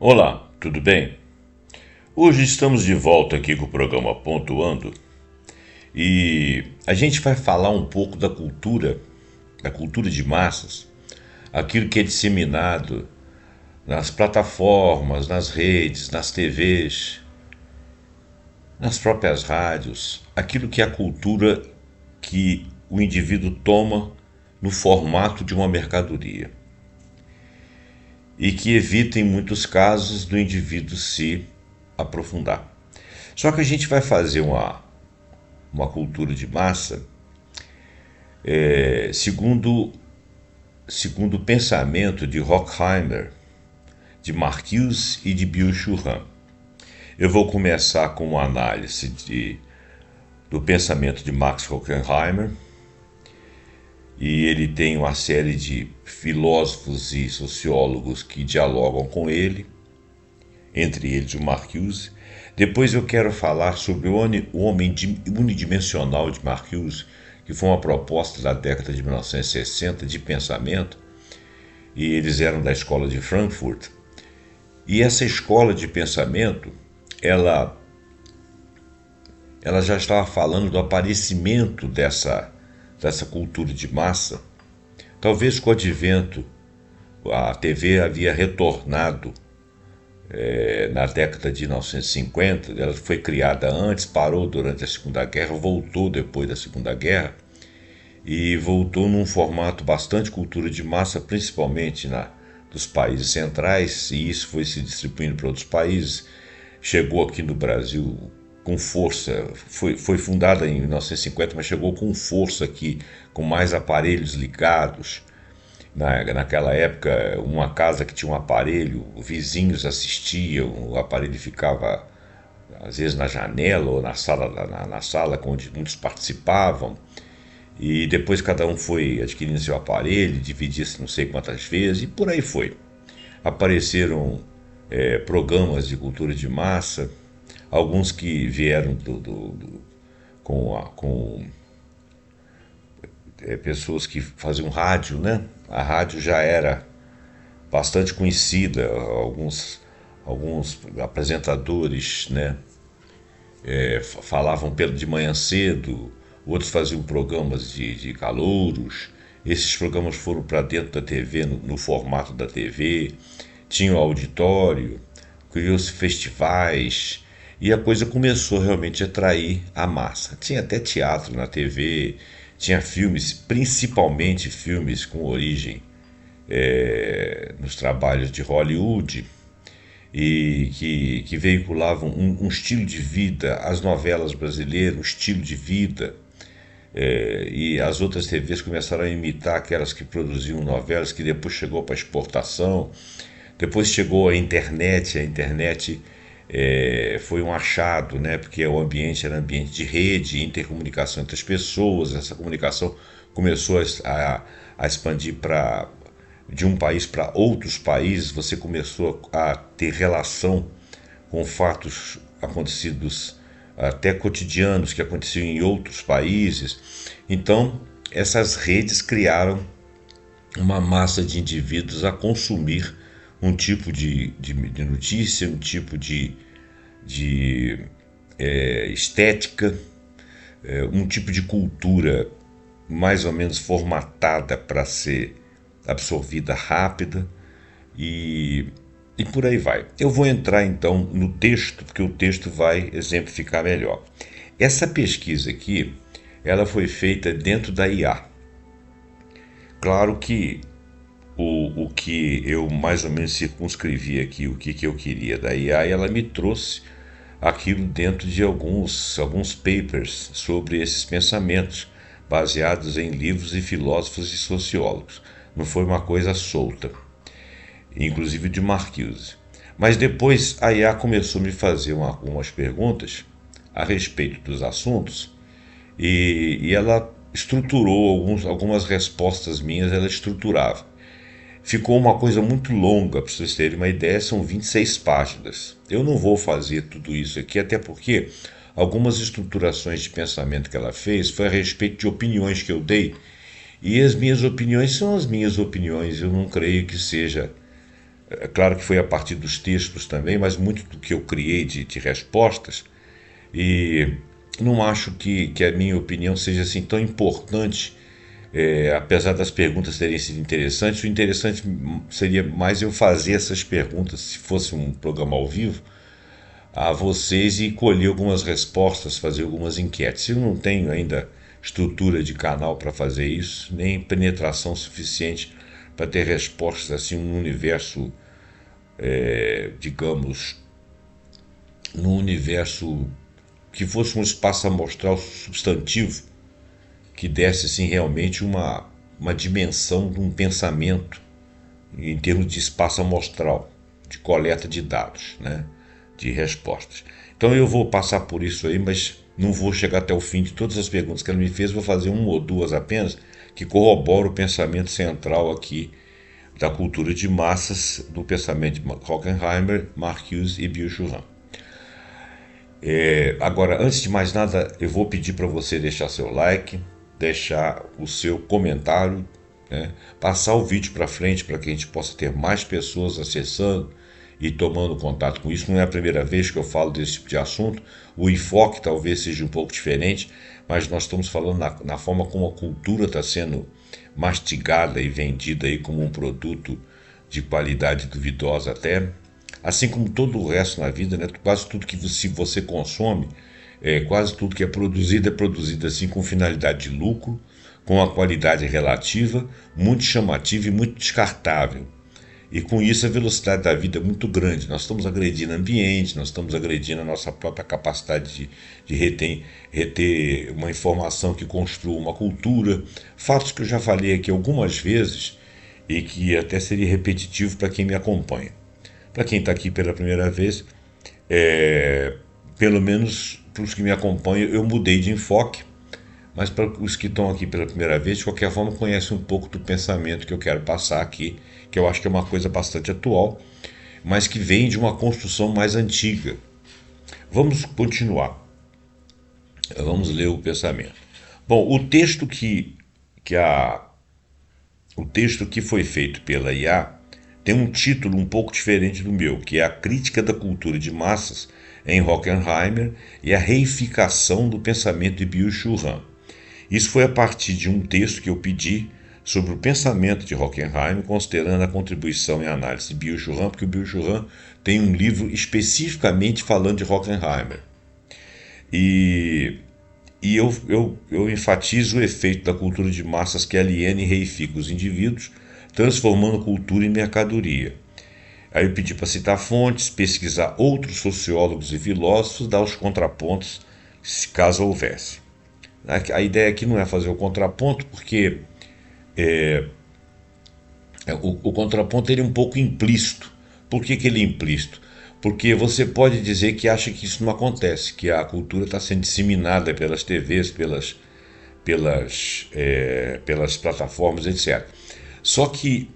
Olá, tudo bem? Hoje estamos de volta aqui com o programa Pontuando e a gente vai falar um pouco da cultura de massas, aquilo que é disseminado nas plataformas, nas redes, nas TVs, nas próprias rádios, aquilo que é a cultura que o indivíduo toma no formato de uma mercadoria e que evita, em muitos casos, do indivíduo se aprofundar. Só que a gente vai fazer uma cultura de massa segundo o pensamento de Horkheimer, de Marcuse e de Bill-Churran. Eu vou começar com uma análise do pensamento de Max Horkheimer, e ele tem uma série de filósofos e sociólogos que dialogam com ele, entre eles o Marcuse. Depois eu quero falar sobre o homem unidimensional de Marcuse, que foi uma proposta da década de 1960 de pensamento, e eles eram da escola de Frankfurt. E essa escola de pensamento, ela já estava falando do aparecimento dessa cultura de massa. Talvez com o advento, a TV havia retornado na década de 1950, ela foi criada antes, parou durante a Segunda Guerra, voltou depois da Segunda Guerra e voltou num formato bastante cultura de massa, principalmente dos países centrais, e isso foi se distribuindo para outros países. Chegou aqui no Brasil com força, foi fundada em 1950, mas chegou com força aqui, com mais aparelhos ligados. Naquela época, uma casa que tinha um aparelho, vizinhos assistiam, o aparelho ficava às vezes na janela ou na sala onde muitos participavam, e depois cada um foi adquirindo seu aparelho, dividia-se não sei quantas vezes, e por aí foi. Apareceram programas de cultura de massa, alguns que vieram com pessoas que faziam rádio, né? A rádio já era bastante conhecida, alguns apresentadores, né? Falavam de manhã cedo, outros faziam programas de calouros. Esses programas foram para dentro da TV, no formato da TV, tinham auditório, criou-se festivais, e a coisa começou realmente a atrair a massa. Tinha até teatro na TV, tinha filmes, principalmente filmes com origem nos trabalhos de Hollywood, e que veiculavam um estilo de vida, as novelas brasileiras, um estilo de vida, e as outras TVs começaram a imitar aquelas que produziam novelas, que depois chegou para exportação. Depois chegou a internet foi um achado, né? Porque o ambiente era ambiente de rede, intercomunicação entre as pessoas. Essa comunicação começou a expandir de um país para outros países. Você começou a ter relação com fatos acontecidos até cotidianos que aconteciam em outros países. Então, essas redes criaram uma massa de indivíduos a consumir um tipo de notícia, um tipo de estética, um tipo de cultura mais ou menos formatada para ser absorvida rápida, e por aí vai. Eu vou entrar então no texto, porque o texto vai exemplificar melhor. Essa pesquisa aqui, ela foi feita dentro da IA. Claro que o que eu mais ou menos circunscrevi aqui, o que eu queria da IA, ela me trouxe aquilo dentro de alguns papers sobre esses pensamentos, baseados em livros de filósofos e sociólogos. Não foi uma coisa solta, inclusive de Marcuse. Mas depois a IA começou a me fazer algumas perguntas a respeito dos assuntos, e ela estruturou algumas respostas minhas, ela estruturava. Ficou uma coisa muito longa, para vocês terem uma ideia, são 26 páginas. Eu não vou fazer tudo isso aqui, até porque algumas estruturações de pensamento que ela fez foi a respeito de opiniões que eu dei, e as minhas opiniões são as minhas opiniões. Eu não creio que seja É claro que foi a partir dos textos também, mas muito do que eu criei de respostas, e não acho que a minha opinião seja assim tão importante. Apesar das perguntas terem sido interessantes, o interessante seria mais eu fazer essas perguntas, se fosse um programa ao vivo, a vocês e colher algumas respostas, fazer algumas enquetes. Eu não tenho ainda estrutura de canal para fazer isso, nem penetração suficiente para ter respostas assim num universo, digamos, num universo que fosse um espaço amostral substantivo, que desse assim realmente uma dimensão de um pensamento em termos de espaço amostral, de coleta de dados, né, de respostas. Então eu vou passar por isso aí, mas não vou chegar até o fim de todas as perguntas que ela me fez, vou fazer uma ou duas apenas que corroboram o pensamento central aqui da cultura de massas, do pensamento de Horkheimer, Marcuse e Byung-Chul Han. Agora, antes de mais nada, eu vou pedir para você deixar seu like, deixar o seu comentário, né? Passar o vídeo para frente para que a gente possa ter mais pessoas acessando e tomando contato com isso. Não é a primeira vez que eu falo desse tipo de assunto, o enfoque talvez seja um pouco diferente, mas nós estamos falando na forma como a cultura está sendo mastigada e vendida aí como um produto de qualidade duvidosa até, assim como todo o resto na vida, né? Quase tudo que você consome, quase tudo que é produzido assim com finalidade de lucro, com uma qualidade relativa, muito chamativa e muito descartável. E com isso a velocidade da vida é muito grande. Nós estamos agredindo o ambiente, nós estamos agredindo a nossa própria capacidade de reter uma informação que construa uma cultura. Fatos que eu já falei aqui algumas vezes e que até seria repetitivo para quem me acompanha. Para quem está aqui pela primeira vez, pelo menos para os que me acompanham, eu mudei de enfoque, mas para os que estão aqui pela primeira vez, de qualquer forma, conhecem um pouco do pensamento que eu quero passar aqui, que eu acho que é uma coisa bastante atual, mas que vem de uma construção mais antiga. Vamos continuar. Vamos ler o pensamento. Bom, o texto que foi feito pela IA tem um título um pouco diferente do meu, que é a Crítica da Cultura de Massas em Horkheimer e a Reificação do Pensamento de Byung-Chul Han. Isso foi a partir de um texto que eu pedi sobre o pensamento de Horkheimer, considerando a contribuição e análise de Byung-Chul Han, porque o Byung-Chul Han tem um livro especificamente falando de Horkheimer. E eu enfatizo o efeito da cultura de massas que aliena e reifica os indivíduos, transformando cultura em mercadoria. Aí eu pedi para citar fontes, pesquisar outros sociólogos e filósofos, dar os contrapontos, se caso houvesse. A ideia aqui não é fazer o contraponto, porque o contraponto ele é um pouco implícito. Por que ele é implícito? Porque você pode dizer que acha que isso não acontece, que a cultura está sendo disseminada pelas TVs, pelas plataformas, etc. Só que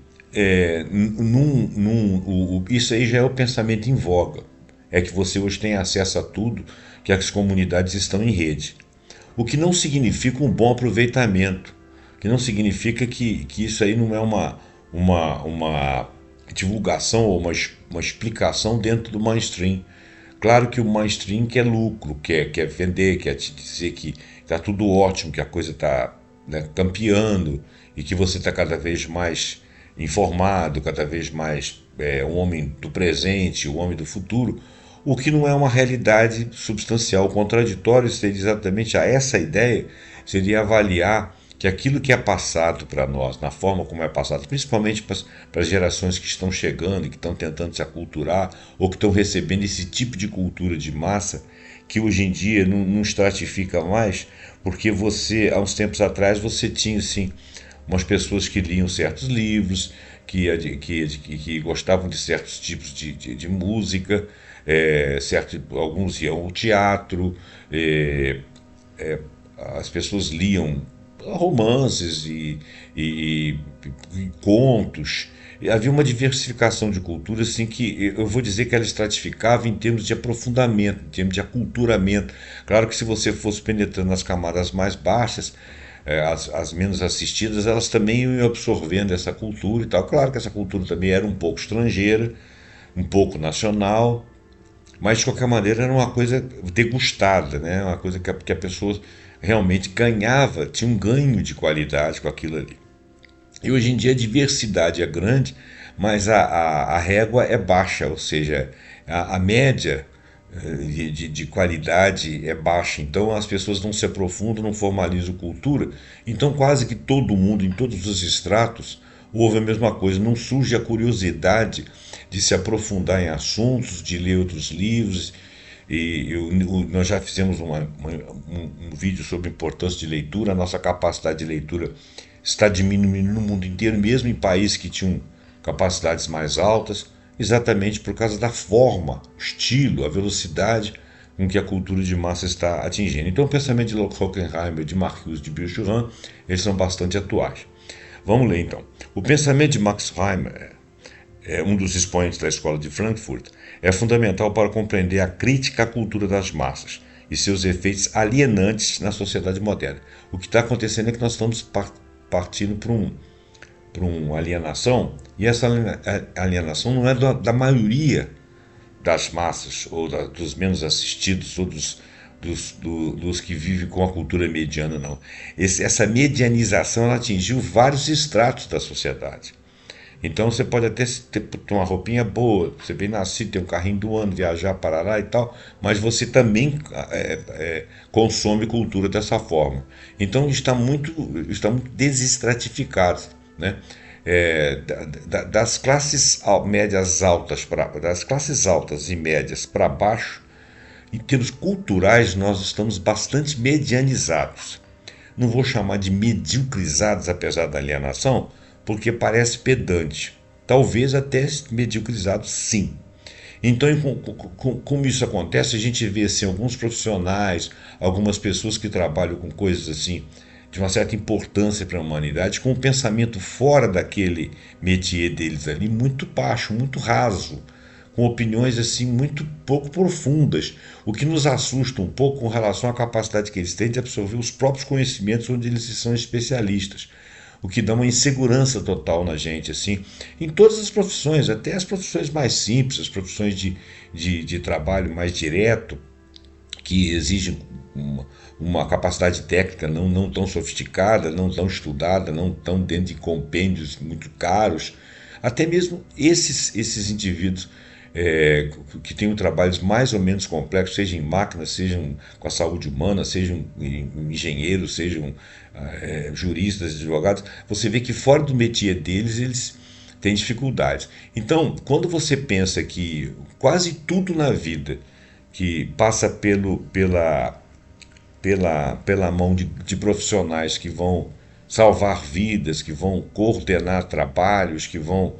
isso aí já é o pensamento em voga. É que você hoje tem acesso a tudo, que as comunidades estão em rede. O que não significa um bom aproveitamento, que não significa que isso aí não é uma divulgação ou uma explicação dentro do mainstream. Claro que o mainstream quer lucro, quer vender, quer te dizer que está tudo ótimo, que a coisa está, né, campeando e que você está cada vez mais informado, cada vez mais um homem do presente, um homem do futuro, o que não é uma realidade substancial. O contraditório seria exatamente a essa ideia, seria avaliar que aquilo que é passado para nós, na forma como é passado, principalmente para as gerações que estão chegando e que estão tentando se aculturar, ou que estão recebendo esse tipo de cultura de massa, que hoje em dia não estratifica mais, porque há uns tempos atrás, você tinha, assim, umas pessoas que liam certos livros, que gostavam de certos tipos de música, alguns iam ao teatro, as pessoas liam romances e contos. E havia uma diversificação de culturas assim, que eu vou dizer que ela estratificava em termos de aprofundamento, em termos de aculturamento. Claro que se você fosse penetrando nas camadas mais baixas, as menos assistidas, elas também iam absorvendo essa cultura e tal. Claro que essa cultura também era um pouco estrangeira, um pouco nacional, mas de qualquer maneira era uma coisa degustada, né? Uma coisa que a pessoa realmente ganhava, tinha um ganho de qualidade com aquilo ali. E hoje em dia a diversidade é grande, mas a régua é baixa, ou seja, a média de qualidade é baixa. Então as pessoas não se aprofundam, não formalizam cultura. Então quase que todo mundo, em todos os estratos, houve a mesma coisa. Não surge a curiosidade de se aprofundar em assuntos, de ler outros livros. Nós já fizemos um vídeo sobre a importância de leitura. A nossa capacidade de leitura está diminuindo no mundo inteiro, mesmo em países que tinham capacidades mais altas, exatamente por causa da forma, o estilo, a velocidade com que a cultura de massa está atingindo. Então, o pensamento de Horkheimer, de Marcuse, de Bill-Churran, eles são bastante atuais. Vamos ler então. O pensamento de Max Heimer, um dos expoentes da escola de Frankfurt, é fundamental para compreender a crítica à cultura das massas e seus efeitos alienantes na sociedade moderna. O que está acontecendo é que nós estamos partindo para uma alienação, e essa alienação não é da maioria das massas, ou dos menos assistidos, ou dos que vivem com a cultura mediana, não. Essa medianização ela atingiu vários estratos da sociedade. Então você pode até ter uma roupinha boa, você bem nascido, ter um carrinho do ano, viajar para lá e tal, mas você também consome cultura dessa forma. Então está muito desestratificado, né? Das classes médias altas das classes altas e médias para baixo, em termos culturais, nós estamos bastante medianizados. Não vou chamar de mediocrizados, apesar da alienação, porque parece pedante. Talvez até mediocrizado, sim. Então, como isso acontece, a gente vê assim, alguns profissionais, algumas pessoas que trabalham com coisas assim de uma certa importância para a humanidade, com um pensamento fora daquele métier deles ali, muito baixo, muito raso, com opiniões assim muito pouco profundas, o que nos assusta um pouco com relação à capacidade que eles têm de absorver os próprios conhecimentos onde eles são especialistas, o que dá uma insegurança total na gente, assim, em todas as profissões, até as profissões mais simples, as profissões de trabalho mais direto, que exigem uma capacidade técnica não tão sofisticada, não tão estudada, não tão dentro de compêndios muito caros. Até mesmo esses indivíduos que têm trabalhos mais ou menos complexos, sejam em máquinas, sejam com a saúde humana, sejam engenheiros, sejam juristas, advogados, você vê que fora do métier deles, eles têm dificuldades. Então, quando você pensa que quase tudo na vida que passa pela mão de profissionais que vão salvar vidas, que vão coordenar trabalhos, que vão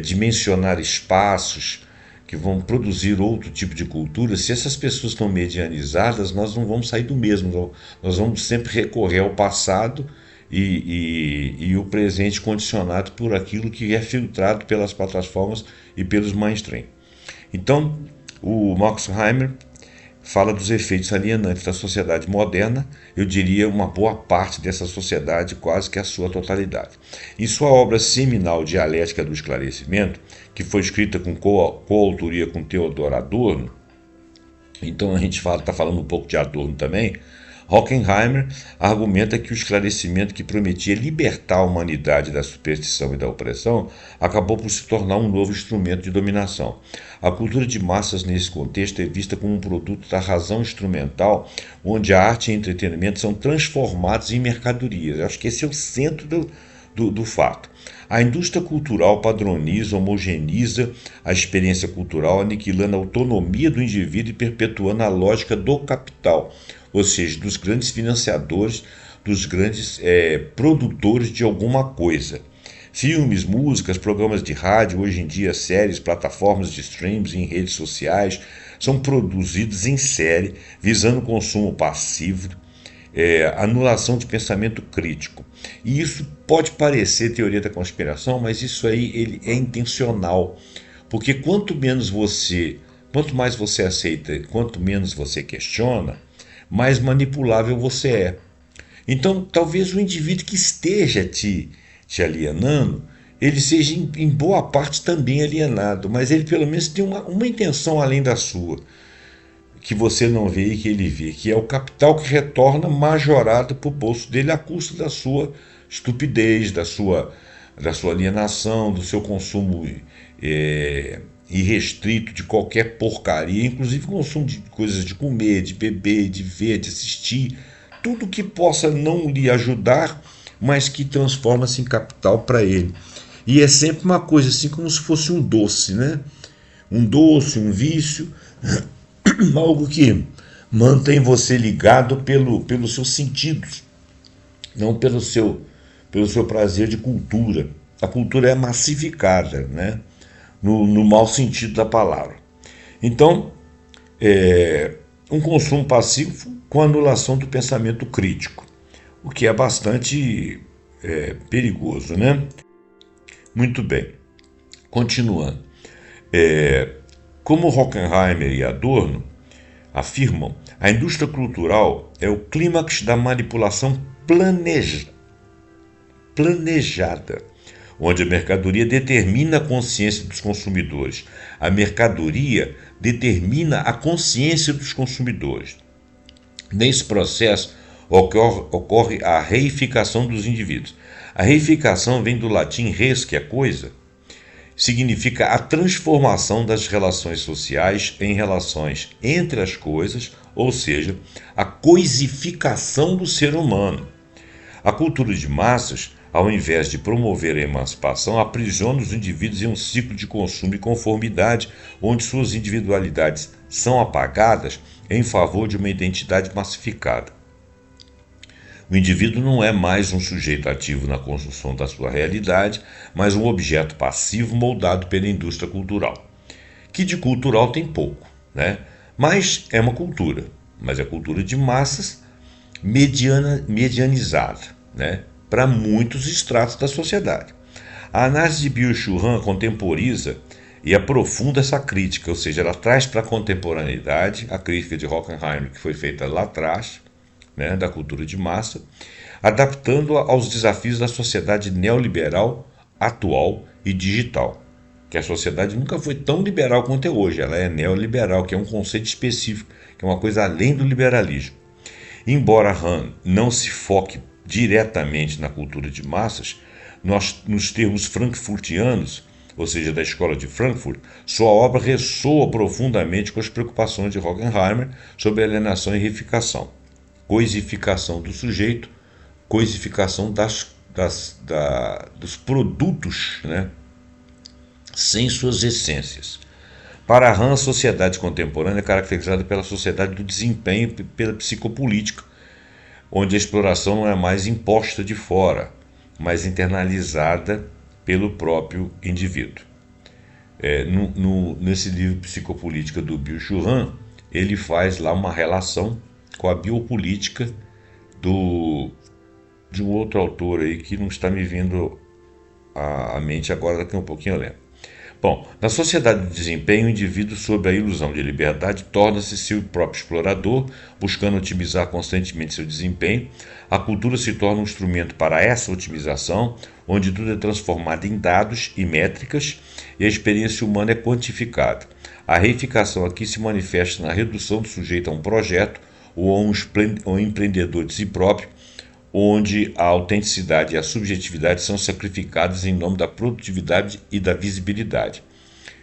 dimensionar espaços, que vão produzir outro tipo de cultura, se essas pessoas estão medianizadas, nós não vamos sair do mesmo, nós vamos sempre recorrer ao passado e o presente condicionado por aquilo que é filtrado pelas plataformas e pelos mainstream. Então, o Max Heimer fala dos efeitos alienantes da sociedade moderna, eu diria uma boa parte dessa sociedade, quase que a sua totalidade. Em sua obra seminal Dialética do Esclarecimento, que foi escrita com coautoria com Theodor Adorno, então a gente está falando um pouco de Adorno também, Horkheimer argumenta que o esclarecimento que prometia libertar a humanidade da superstição e da opressão acabou por se tornar um novo instrumento de dominação. A cultura de massas nesse contexto é vista como um produto da razão instrumental, onde a arte e o entretenimento são transformados em mercadorias. Eu acho que esse é o centro do fato. A indústria cultural padroniza, homogeneiza a experiência cultural, aniquilando a autonomia do indivíduo e perpetuando a lógica do capital, ou seja, dos grandes financiadores, dos grandes produtores de alguma coisa. Filmes, músicas, programas de rádio, hoje em dia séries, plataformas de streams em redes sociais, são produzidos em série, visando o consumo passivo, anulação de pensamento crítico. E isso pode parecer teoria da conspiração, mas isso aí ele é intencional, porque quanto mais você aceita, quanto menos você questiona, mais manipulável você é. Então, talvez o indivíduo que esteja te alienando, ele seja em boa parte também alienado, mas ele pelo menos tem uma intenção além da sua, que você não vê e que ele vê, que é o capital que retorna majorado para o bolso dele à custa da sua estupidez, da sua alienação, do seu consumo irrestrito de qualquer porcaria, inclusive consumo de coisas de comer, de beber, de ver, de assistir, tudo que possa não lhe ajudar, mas que transforma-se em capital para ele. E é sempre uma coisa assim como se fosse um doce, né? Um doce, um vício, algo que mantém você ligado pelos seus sentidos, não pelo seu prazer de cultura. A cultura é massificada, né? No mau sentido da palavra. Então, um consumo passivo com anulação do pensamento crítico, o que é bastante perigoso, né? Muito bem, continuando. Como Horkheimer e Adorno afirmam, a indústria cultural é o clímax da manipulação planejada, onde a mercadoria determina a consciência dos consumidores. A mercadoria determina a consciência dos consumidores. Nesse processo ocorre a reificação dos indivíduos. A reificação vem do latim res, que é coisa, significa a transformação das relações sociais em relações entre as coisas, ou seja, a coisificação do ser humano. A cultura de massas, ao invés de promover a emancipação, aprisiona os indivíduos em um ciclo de consumo e conformidade, onde suas individualidades são apagadas em favor de uma identidade massificada. O indivíduo não é mais um sujeito ativo na construção da sua realidade, mas um objeto passivo moldado pela indústria cultural, que de cultural tem pouco, né? Mas é uma cultura, mas é cultura de massas medianizada, né? Para muitos estratos da sociedade. A análise de Byung-Chul Han contemporiza e aprofunda essa crítica, ou seja, ela traz para a contemporaneidade a crítica de Horkheimer, que foi feita lá atrás, né, da cultura de massa, adaptando-a aos desafios da sociedade neoliberal atual e digital. Que a sociedade nunca foi tão liberal quanto é hoje, ela é neoliberal, que é um conceito específico, que é uma coisa além do liberalismo. Embora Han não se foque diretamente na cultura de massas, nos termos frankfurtianos, ou seja, da escola de Frankfurt, sua obra ressoa profundamente com as preocupações de Horkheimer sobre alienação e reificação, coisificação do sujeito, coisificação dos produtos, né, sem suas essências. Para Han, a sociedade contemporânea é caracterizada pela sociedade do desempenho e pela psicopolítica, onde a exploração não é mais imposta de fora, mas internalizada pelo próprio indivíduo. Nesse livro Psicopolítica do Byung-Chul Han, ele faz lá uma relação com a biopolítica de um outro autor aí que não está me vindo à mente agora, daqui a um pouquinho eu lembro. Bom, na sociedade do desempenho, o indivíduo, sob a ilusão de liberdade, torna-se seu próprio explorador, buscando otimizar constantemente seu desempenho. A cultura se torna um instrumento para essa otimização, onde tudo é transformado em dados e métricas, e a experiência humana é quantificada. A reificação aqui se manifesta na redução do sujeito a um projeto ou a um empreendedor de si próprio, onde a autenticidade e a subjetividade são sacrificadas em nome da produtividade e da visibilidade.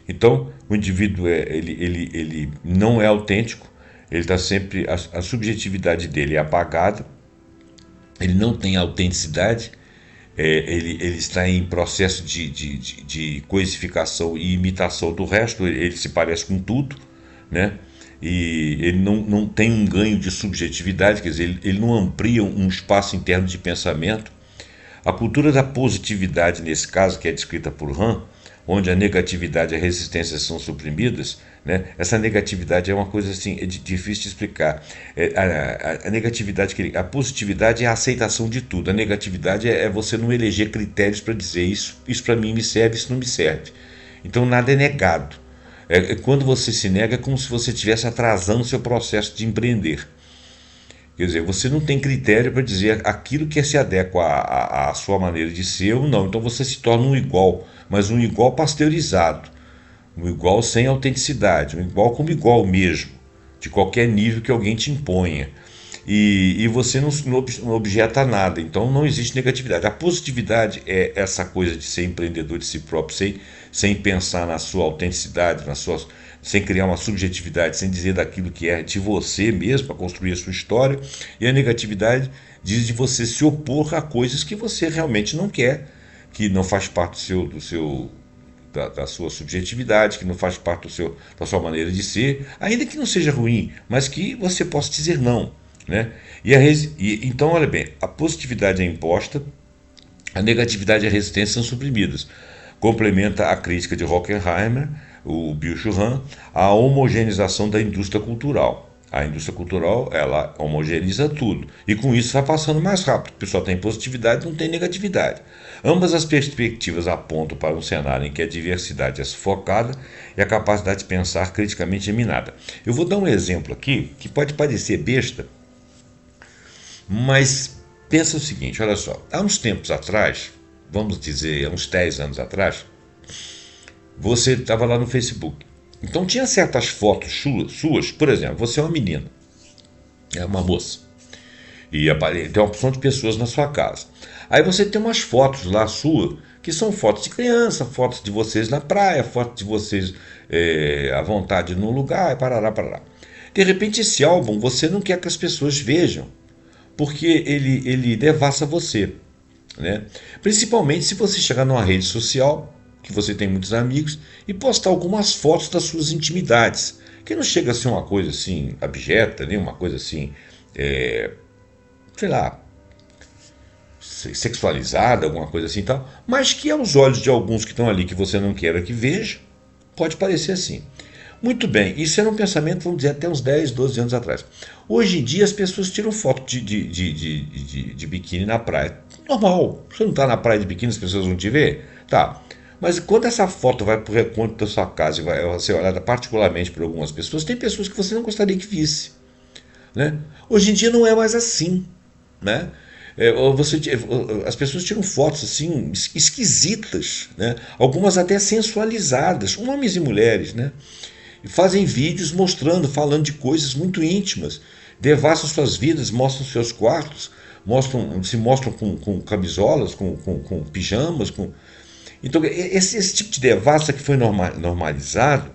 Então, o indivíduo ele não é autêntico, ele está sempre, a subjetividade dele é apagada, ele não tem autenticidade, ele está em processo de coisificação e imitação do resto, ele se parece com tudo, né? E ele não tem um ganho de subjetividade, quer dizer, ele não amplia um espaço interno de pensamento. A cultura da positividade, nesse caso, que é descrita por Han, onde a negatividade e a resistência são suprimidas, né? Essa negatividade é uma coisa assim, difícil de explicar. A negatividade, a positividade é a aceitação de tudo. A negatividade é você não eleger critérios para dizer isso para mim me serve, isso não me serve. Então nada é negado. Quando você se nega, é como se você estivesse atrasando o seu processo de empreender. Quer dizer, você não tem critério para dizer aquilo que se adequa à sua maneira de ser ou não. Então você se torna um igual, mas um igual pasteurizado, um igual sem autenticidade, um igual como igual mesmo, de qualquer nível que alguém te imponha. E você não objeta nada, então não existe negatividade. A positividade é essa coisa de ser empreendedor de si próprio, sem pensar na sua autenticidade, sem criar uma subjetividade, sem dizer daquilo que é de você mesmo para construir a sua história. E a negatividade diz de você se opor a coisas que você realmente não quer, que não faz parte da sua subjetividade, que não faz parte da sua maneira de ser, ainda que não seja ruim, mas que você possa dizer não. Né? Então, olha bem, a positividade é imposta, a negatividade e a resistência são suprimidas. Complementa a crítica de Horkheimer, o Byung-Chul Han, a homogeneização da indústria cultural. A indústria cultural, ela homogeneiza tudo, e com isso vai passando mais rápido. O pessoal tem positividade, não tem negatividade. Ambas as perspectivas apontam para um cenário em que a diversidade é sufocada e a capacidade de pensar criticamente é minada. Eu vou dar um exemplo aqui, que pode parecer besta, mas pensa o seguinte, olha só, há uns tempos atrás, vamos dizer, há uns 10 anos atrás, você estava lá no Facebook. Então tinha certas fotos suas, por exemplo, você é uma menina, é uma moça, e tem uma opção de pessoas na sua casa. Aí você tem umas fotos lá suas, que são fotos de criança, fotos de vocês na praia, fotos de vocês à vontade num lugar, parará, parará. De repente esse álbum você não quer que as pessoas vejam, porque ele devassa você, né? Principalmente se você chegar numa rede social, que você tem muitos amigos, e postar algumas fotos das suas intimidades, que não chega a ser uma coisa assim abjeta, nem uma coisa assim, sei lá, sexualizada, alguma coisa assim e tal, mas que aos olhos de alguns que estão ali que você não queira que veja, pode parecer assim. Muito bem, isso era um pensamento, vamos dizer, até uns 10, 12 anos atrás. Hoje em dia as pessoas tiram foto de biquíni na praia. Normal, você não está na praia de biquíni, as pessoas vão te ver? Tá. Mas quando essa foto vai para o reconto da sua casa e vai ser olhada particularmente por algumas pessoas, tem pessoas que você não gostaria que visse. Né? Hoje em dia não é mais assim. Né? As pessoas tiram fotos assim esquisitas, né? Algumas até sensualizadas, homens e mulheres, né? E fazem vídeos mostrando, falando de coisas muito íntimas, devassam suas vidas, mostram seus quartos, se mostram com camisolas, com pijamas. Então, esse tipo de devassa que foi normalizado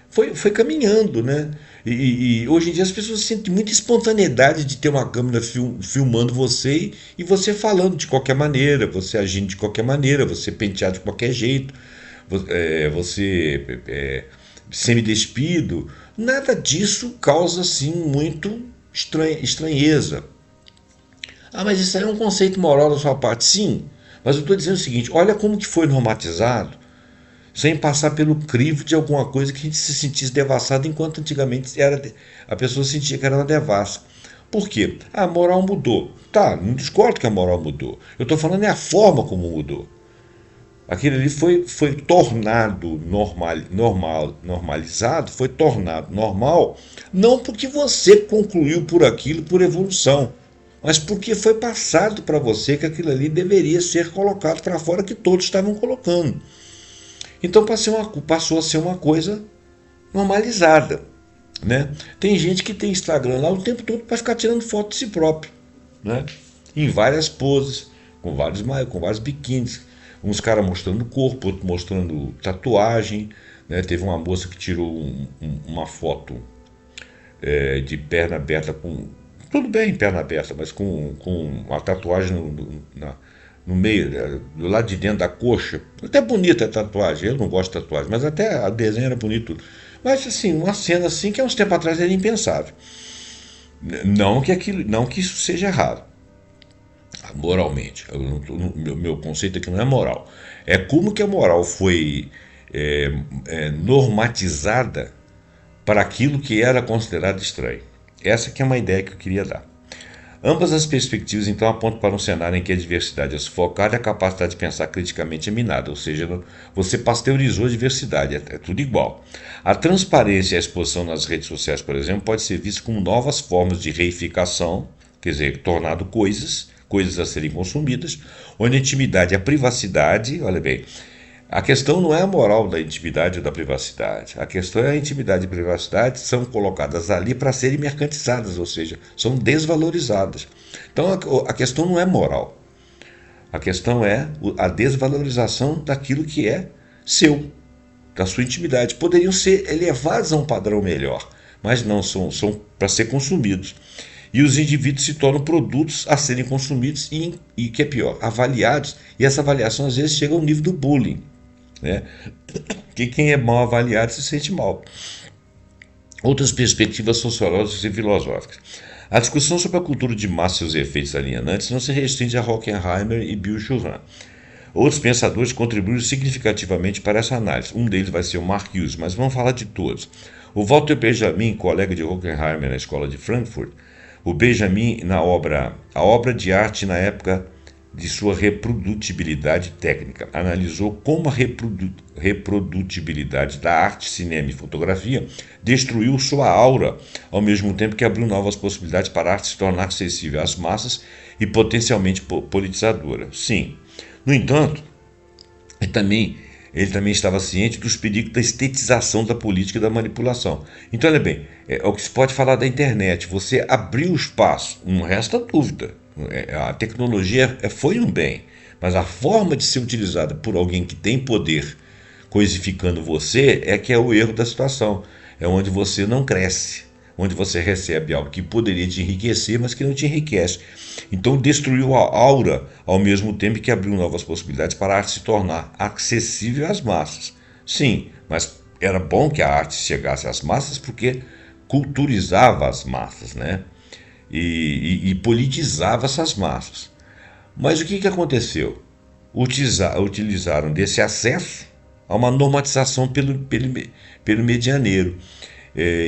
foi caminhando, né? E hoje em dia as pessoas sentem muita espontaneidade de ter uma câmera filmando você e você falando de qualquer maneira, você agindo de qualquer maneira, você penteado de qualquer jeito, você semi-despido. Nada disso causa assim muito estranheza. Ah, mas isso aí é um conceito moral da sua parte. Sim, mas eu estou dizendo o seguinte, olha como que foi normatizado sem passar pelo crivo de alguma coisa que a gente se sentisse devassado, enquanto antigamente a pessoa sentia que era uma devassa. Por quê? A moral mudou. Tá, não discordo que a moral mudou. Eu estou falando é a forma como mudou. Aquilo ali foi tornado normalizado, foi tornado normal, não porque você concluiu por aquilo por evolução, mas porque foi passado para você que aquilo ali deveria ser colocado para fora, que todos estavam colocando. Então passou a ser uma coisa normalizada. Né? Tem gente que tem Instagram lá o tempo todo para ficar tirando foto de si próprio. Né? Em várias poses, com vários biquínis. Uns caras mostrando o corpo, outros mostrando tatuagem. Né? Teve uma moça que tirou uma foto de perna aberta com... Tudo bem, perna aberta, mas com uma tatuagem no meio, do lado de dentro da coxa. Até bonita a tatuagem, eu não gosto de tatuagem, mas até a desenho era bonito. Mas assim, uma cena assim que há uns tempos atrás era impensável. Não que isso seja errado, moralmente. Meu conceito aqui não é moral. É como que a moral foi normatizada para aquilo que era considerado estranho. Essa que é uma ideia que eu queria dar. Ambas as perspectivas, então, apontam para um cenário em que a diversidade é sufocada e a capacidade de pensar criticamente é minada, ou seja, você pasteurizou a diversidade, é tudo igual. A transparência e a exposição nas redes sociais, por exemplo, pode ser vista como novas formas de reificação, quer dizer, tornado coisas a serem consumidas, onde a intimidade e a privacidade, olha bem, a questão não é a moral da intimidade ou da privacidade. A questão é a intimidade e a privacidade são colocadas ali para serem mercantilizadas, ou seja, são desvalorizadas. Então a questão não é moral. A questão é a desvalorização daquilo que é seu, da sua intimidade. Poderiam ser elevados a um padrão melhor, mas não, são para ser consumidos. E os indivíduos se tornam produtos a serem consumidos e que é pior, avaliados. E essa avaliação às vezes chega ao nível do bullying, né? Que quem é mal avaliado se sente mal. Outras perspectivas sociológicas e filosóficas. A discussão sobre a cultura de massa e os efeitos alienantes não se restringe a Horkheimer e Bill Churran. Outros pensadores contribuíram significativamente para essa análise. Um deles vai ser o Mark Hughes, mas vamos falar de todos. O Walter Benjamin, colega de Horkheimer na escola de Frankfurt, o Benjamin na obra A Obra de Arte na Época de Sua Reprodutibilidade Técnica, analisou como a reprodutibilidade da arte, cinema e fotografia destruiu sua aura, ao mesmo tempo que abriu novas possibilidades para a arte se tornar acessível às massas e potencialmente politizadora. Sim. No entanto, ele também estava ciente dos perigos da estetização da política e da manipulação. Então, olha bem, é o que se pode falar da internet. Você abriu o espaço, não resta dúvida. A tecnologia foi um bem, mas a forma de ser utilizada por alguém que tem poder coisificando você é que é o erro da situação. É onde você não cresce, onde você recebe algo que poderia te enriquecer, mas que não te enriquece. Então destruiu a aura, ao mesmo tempo que abriu novas possibilidades para a arte se tornar acessível às massas. Sim, mas era bom que a arte chegasse às massas porque culturizava as massas, né? E politizava essas massas. Mas o que aconteceu? Utilizaram desse acesso a uma normatização pelo medianeiro.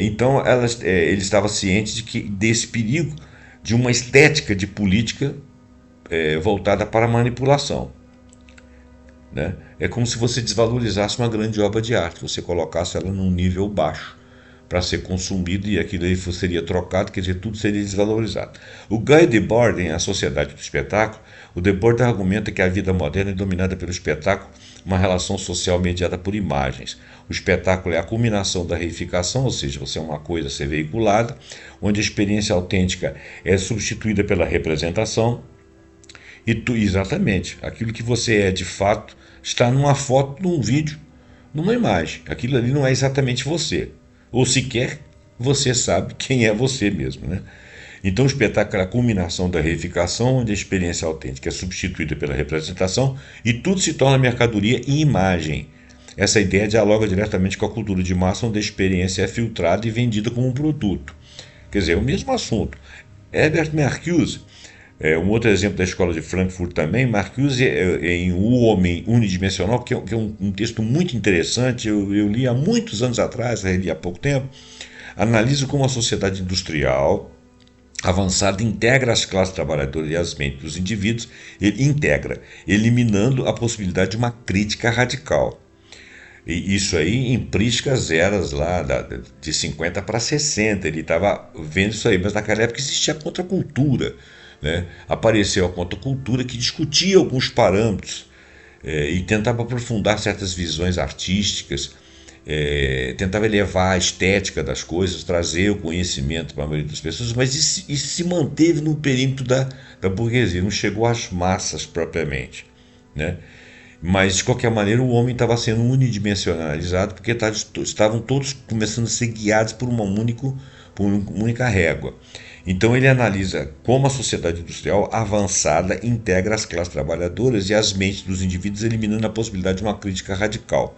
Então ele estava ciente desse perigo de uma estética de política voltada para a manipulação, né? É como se você desvalorizasse uma grande obra de arte, você colocasse ela num nível baixo para ser consumido e aquilo aí seria trocado, quer dizer, tudo seria desvalorizado. O Guy Debord, em A Sociedade do Espetáculo, o Debord argumenta que a vida moderna é dominada pelo espetáculo, uma relação social mediada por imagens. O espetáculo é a culminação da reificação, ou seja, você é uma coisa a ser veiculada, onde a experiência autêntica é substituída pela representação, exatamente, aquilo que você é de fato está numa foto, num vídeo, numa imagem. Aquilo ali não é exatamente você. Ou sequer você sabe quem é você mesmo, né? Então o espetáculo é a culminação da reificação, onde a experiência autêntica é substituída pela representação e tudo se torna mercadoria e imagem. Essa ideia dialoga diretamente com a cultura de massa, onde a experiência é filtrada e vendida como um produto. Quer dizer, é o mesmo assunto. Herbert Marcuse, um outro exemplo da escola de Frankfurt também, Marcuse em O Homem Unidimensional, que é um texto muito interessante, eu li há muitos anos atrás, reli há pouco tempo, analisa como a sociedade industrial avançada integra as classes trabalhadoras e as mentes dos indivíduos, ele integra, eliminando a possibilidade de uma crítica radical. E isso aí em priscas eras lá de 50 para 60, ele estava vendo isso aí, mas naquela época existia a contracultura, né? Apareceu a contracultura que discutia alguns parâmetros e tentava aprofundar certas visões artísticas, tentava elevar a estética das coisas, trazer o conhecimento para a maioria das pessoas, mas isso se manteve no perímetro da burguesia, não chegou às massas propriamente, né? Mas, de qualquer maneira, o homem estava sendo unidimensionalizado porque estavam todos começando a ser guiados por uma única régua. Então ele analisa como a sociedade industrial avançada integra as classes trabalhadoras e as mentes dos indivíduos, eliminando a possibilidade de uma crítica radical,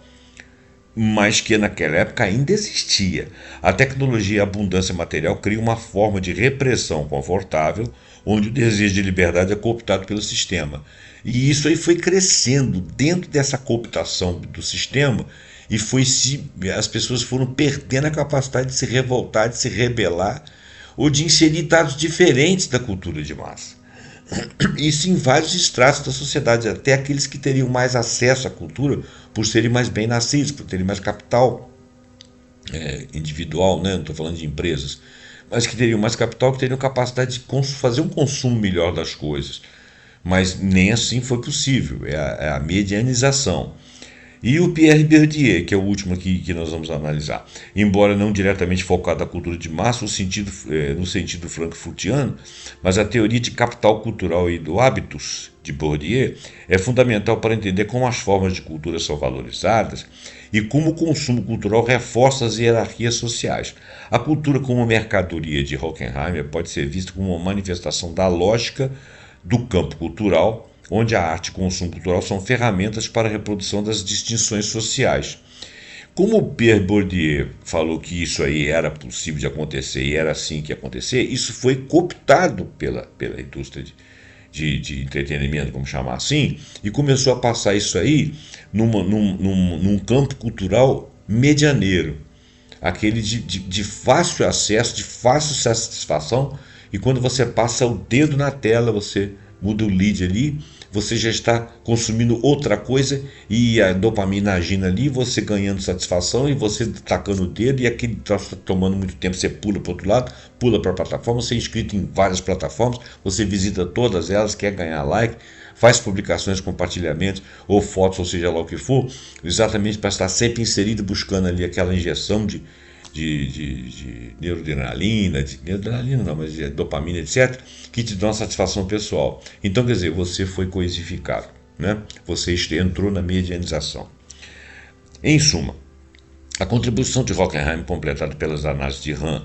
mas que naquela época ainda existia. A tecnologia e a abundância material criam uma forma de repressão confortável, onde o desejo de liberdade é cooptado pelo sistema. E isso aí foi crescendo dentro dessa cooptação do sistema e as pessoas foram perdendo a capacidade de se revoltar, de se rebelar, ou de inserir dados diferentes da cultura de massa. Isso em vários estratos da sociedade, até aqueles que teriam mais acesso à cultura por serem mais bem nascidos, por terem mais capital individual, né? Não estou falando de empresas, mas que teriam mais capital, que teriam capacidade de fazer um consumo melhor das coisas. Mas nem assim foi possível, é a medianização. E o Pierre Bourdieu, que é o último aqui que nós vamos analisar. Embora não diretamente focado na cultura de massa, no sentido frankfurtiano, mas a teoria de capital cultural e do hábitus de Bourdieu é fundamental para entender como as formas de cultura são valorizadas e como o consumo cultural reforça as hierarquias sociais. A cultura como mercadoria de Horkheimer pode ser vista como uma manifestação da lógica do campo cultural, onde a arte e o consumo cultural são ferramentas para a reprodução das distinções sociais. Como o Pierre Bourdieu falou que isso aí era possível de acontecer e era assim que ia acontecer, isso foi cooptado pela indústria de entretenimento, vamos chamar assim, e começou a passar isso aí num campo cultural medianeiro, aquele de fácil acesso, de fácil satisfação, e quando você passa o dedo na tela, você muda o lead ali, você já está consumindo outra coisa e a dopamina agindo ali, você ganhando satisfação e você tacando o dedo e aquele troço tomando muito tempo, você pula para o outro lado, pula para a plataforma, você é inscrito em várias plataformas, você visita todas elas, quer ganhar like, faz publicações, compartilhamentos ou fotos, ou seja lá o que for, exatamente para estar sempre inserido buscando ali aquela injeção de neuroadrenalina, não, mas de dopamina, etc., que te dão uma satisfação pessoal. Então, quer dizer, você foi coisificado, né? Você entrou na medianização. Em suma, a contribuição de Horkheimer, completada pelas análises de Rand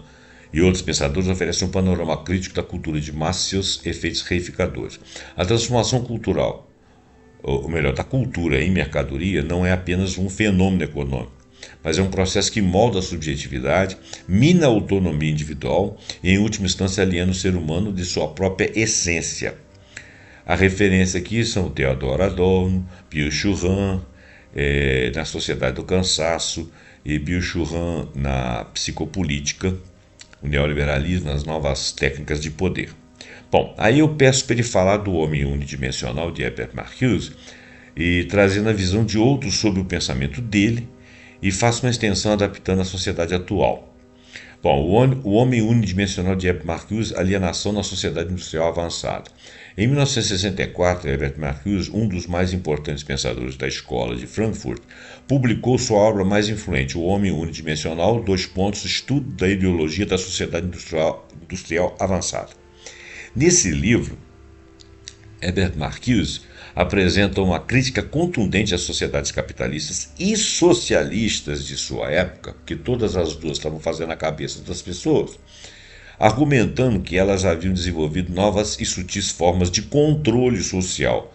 e outros pensadores, oferece um panorama crítico da cultura de massa e seus efeitos reificadores. A transformação cultural, ou melhor, da cultura em mercadoria, não é apenas um fenômeno econômico, mas é um processo que molda a subjetividade, mina a autonomia individual e, em última instância, aliena o ser humano de sua própria essência. A referência aqui são Theodor Adorno, Byung-Chul Han, na Sociedade do Cansaço, e Byung-Chul Han na Psicopolítica, o neoliberalismo nas novas técnicas de poder. Bom, aí eu peço para ele falar do homem unidimensional de Herbert Marcuse e trazendo a visão de outros sobre o pensamento dele, e faço uma extensão adaptando à sociedade atual. Bom, o homem unidimensional de Herbert Marcuse, alienação na sociedade industrial avançada. Em 1964, Herbert Marcuse, um dos mais importantes pensadores da escola de Frankfurt, publicou sua obra mais influente, O Homem Unidimensional, Estudo da Ideologia da Sociedade Industrial Avançada. Nesse livro, Herbert Marcuse apresenta uma crítica contundente às sociedades capitalistas e socialistas de sua época, que todas as duas estavam fazendo a cabeça das pessoas, argumentando que elas haviam desenvolvido novas e sutis formas de controle social,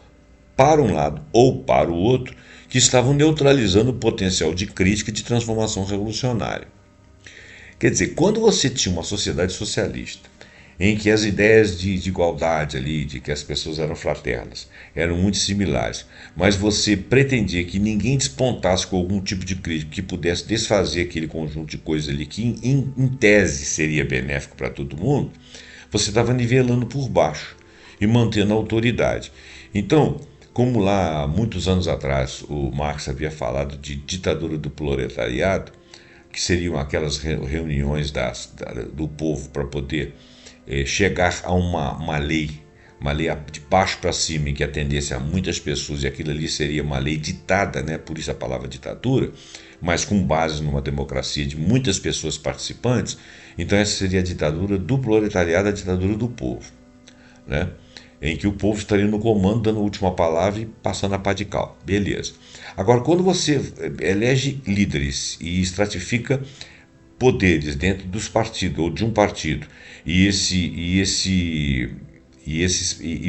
para um lado ou para o outro, que estavam neutralizando o potencial de crítica e de transformação revolucionária. Quer dizer, quando você tinha uma sociedade socialista, em que as ideias de igualdade ali, de que as pessoas eram fraternas, eram muito similares, mas você pretendia que ninguém despontasse com algum tipo de crítica que pudesse desfazer aquele conjunto de coisas ali que em tese seria benéfico para todo mundo, você estava nivelando por baixo e mantendo a autoridade. Então, como lá muitos anos atrás o Marx havia falado de ditadura do proletariado, que seriam aquelas reuniões do povo para poder chegar a uma lei de baixo para cima, em que atendesse a muitas pessoas, e aquilo ali seria uma lei ditada, né, por isso a palavra ditadura, mas com base numa democracia de muitas pessoas participantes. Então essa seria a ditadura do proletariado, a ditadura do povo, né, em que o povo estaria no comando, dando a última palavra e passando a pá de cal. Beleza. Agora, quando você elege líderes e estratifica poderes dentro dos partidos ou de um partido, e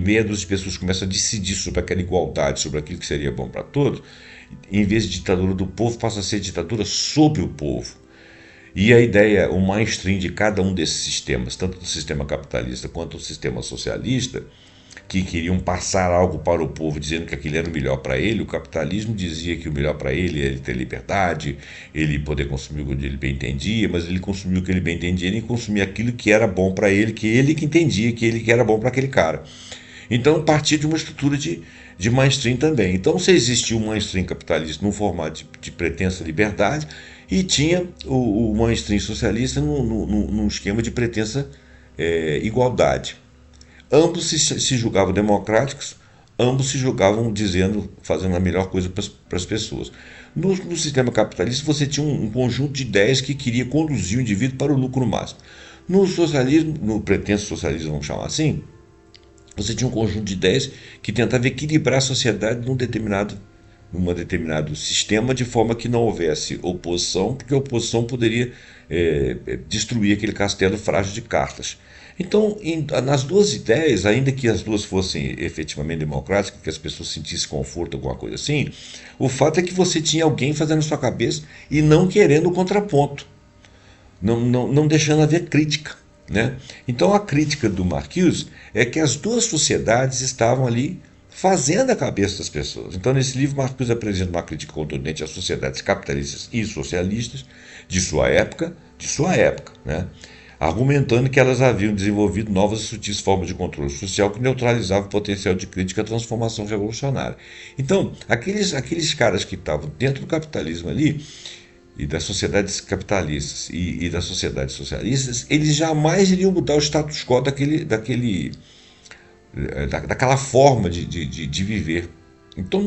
meia dúzia de pessoas começam a decidir sobre aquela igualdade, sobre aquilo que seria bom para todos, em vez de ditadura do povo, passa a ser ditadura sobre o povo. E a ideia, o mainstream de cada um desses sistemas, tanto do sistema capitalista quanto do sistema socialista, que queriam passar algo para o povo, dizendo que aquilo era o melhor para ele. O capitalismo dizia que o melhor para ele era ele ter liberdade, ele poder consumir o que ele bem entendia, mas ele consumiu o que ele bem entendia e consumia aquilo que era bom para ele, que entendia, que ele que era bom para aquele cara. Então, partia de uma estrutura de mainstream também. Então, você existia um mainstream capitalista num formato de pretensa liberdade e tinha o mainstream socialista num esquema de pretensa igualdade. Ambos se julgavam democráticos, ambos se julgavam dizendo, fazendo a melhor coisa para as pessoas. No sistema capitalista, você tinha um conjunto de ideias que queria conduzir o indivíduo para o lucro máximo. No socialismo, no pretenso socialismo, vamos chamar assim, você tinha um conjunto de ideias que tentava equilibrar a sociedade num determinado sistema, de forma que não houvesse oposição, porque a oposição poderia destruir aquele castelo frágil de cartas. Então, nas duas ideias, ainda que as duas fossem efetivamente democráticas, que as pessoas sentissem conforto, alguma coisa assim, o fato é que você tinha alguém fazendo a sua cabeça e não querendo o contraponto, não deixando haver crítica. Né? Então, a crítica do Marcuse é que as duas sociedades estavam ali fazendo a cabeça das pessoas. Então, nesse livro, Marcuse apresenta uma crítica contundente às sociedades capitalistas e socialistas de sua época, né? Argumentando que elas haviam desenvolvido novas e sutis formas de controle social que neutralizavam o potencial de crítica à transformação revolucionária. Então, aqueles caras que estavam dentro do capitalismo ali, e das sociedades capitalistas e das sociedades socialistas, eles jamais iriam mudar o status quo daquela forma de viver. Então,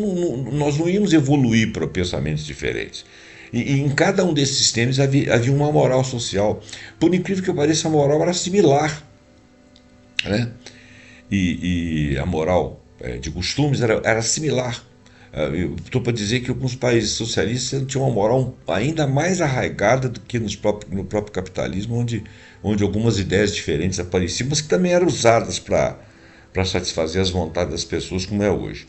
nós não íamos evoluir para pensamentos diferentes. E em cada um desses sistemas havia uma moral social. Por incrível que pareça, a moral era similar. Né? E a moral de costumes era similar. Eu estou para dizer que alguns países socialistas tinham uma moral ainda mais arraigada do que no próprio capitalismo, onde algumas ideias diferentes apareciam, mas que também eram usadas para satisfazer as vontades das pessoas, como é hoje.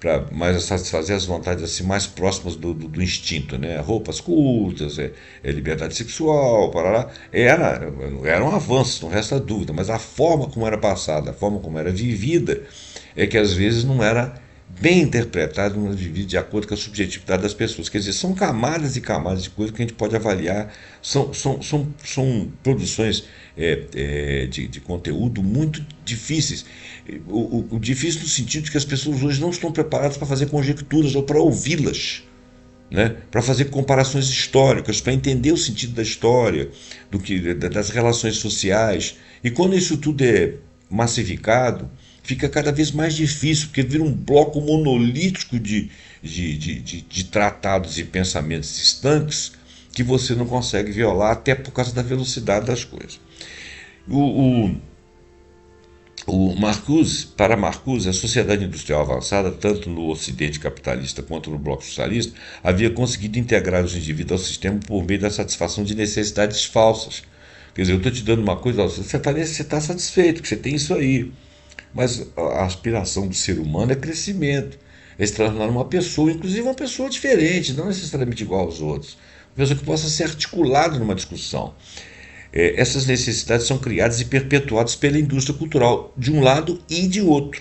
Para mais satisfazer as vontades assim, mais próximas do instinto, né? Roupas curtas, liberdade sexual, parará. Era um avanço, não resta dúvida, mas a forma como era passada, a forma como era vivida, é que às vezes não era bem interpretado, não vivida de acordo com a subjetividade das pessoas. Quer dizer, são camadas e camadas de coisas que a gente pode avaliar, são produções de conteúdo muito difíceis. O difícil no sentido de que as pessoas hoje não estão preparadas para fazer conjecturas ou para ouvi-las, né? Para fazer comparações históricas, para entender o sentido da história, das relações sociais. E quando isso tudo é massificado, fica cada vez mais difícil, porque vira um bloco monolítico de tratados e pensamentos estanques que você não consegue violar, até por causa da velocidade das coisas. Para Marcuse, a sociedade industrial avançada, tanto no Ocidente capitalista quanto no bloco socialista, havia conseguido integrar os indivíduos ao sistema por meio da satisfação de necessidades falsas. Quer dizer, eu estou te dando uma coisa, você está satisfeito, que você tem isso aí. Mas a aspiração do ser humano é crescimento, é se tornar uma pessoa, inclusive uma pessoa diferente, não necessariamente igual aos outros. Uma pessoa que possa ser articulada numa discussão. Essas necessidades são criadas e perpetuadas pela indústria cultural, de um lado e de outro,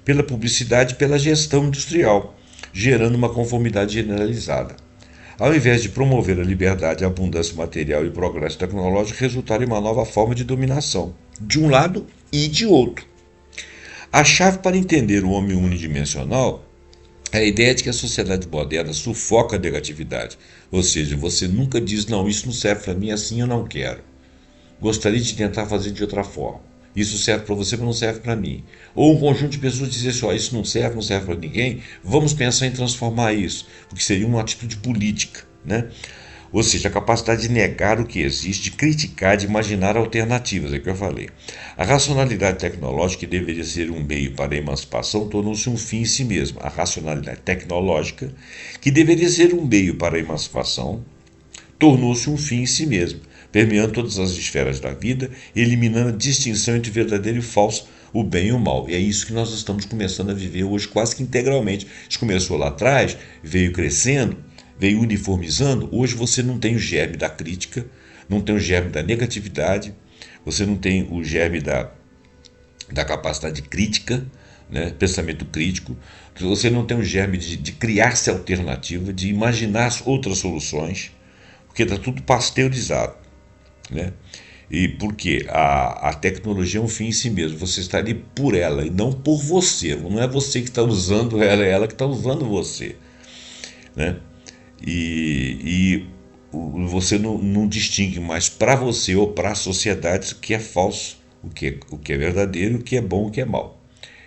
pela publicidade e pela gestão industrial, gerando uma conformidade generalizada. Ao invés de promover a liberdade, a abundância material e o progresso tecnológico, resultaram em uma nova forma de dominação, de um lado e de outro. A chave para entender o homem unidimensional é a ideia de que a sociedade moderna sufoca a negatividade, ou seja, você nunca diz, não, isso não serve para mim, assim eu não quero. Gostaria de tentar fazer de outra forma. Isso serve para você, mas não serve para mim. Ou um conjunto de pessoas dizer assim, isso não serve para ninguém, vamos pensar em transformar isso, porque seria uma atitude política, né? Ou seja, a capacidade de negar o que existe, de criticar, de imaginar alternativas, é o que eu falei. A racionalidade tecnológica, que deveria ser um meio para a emancipação, tornou-se um fim em si mesma. A racionalidade tecnológica, que deveria ser um meio para a emancipação, tornou-se um fim em si mesma, permeando todas as esferas da vida, eliminando a distinção entre verdadeiro e falso, o bem e o mal. E é isso que nós estamos começando a viver hoje quase que integralmente. Isso começou lá atrás, veio crescendo, veio uniformizando. Hoje você não tem o germe da crítica, não tem o germe da negatividade, você não tem o germe da capacidade crítica, né, pensamento crítico, você não tem um germe de criar-se alternativa, de imaginar outras soluções, porque está tudo pasteurizado, né? E porque a tecnologia é um fim em si mesmo, você está ali por ela e não por você, não é você que está usando ela, é ela que está usando você, né? E você não distingue mais para você ou para a sociedade o que é falso, o que é verdadeiro, o que é bom, o que é mal.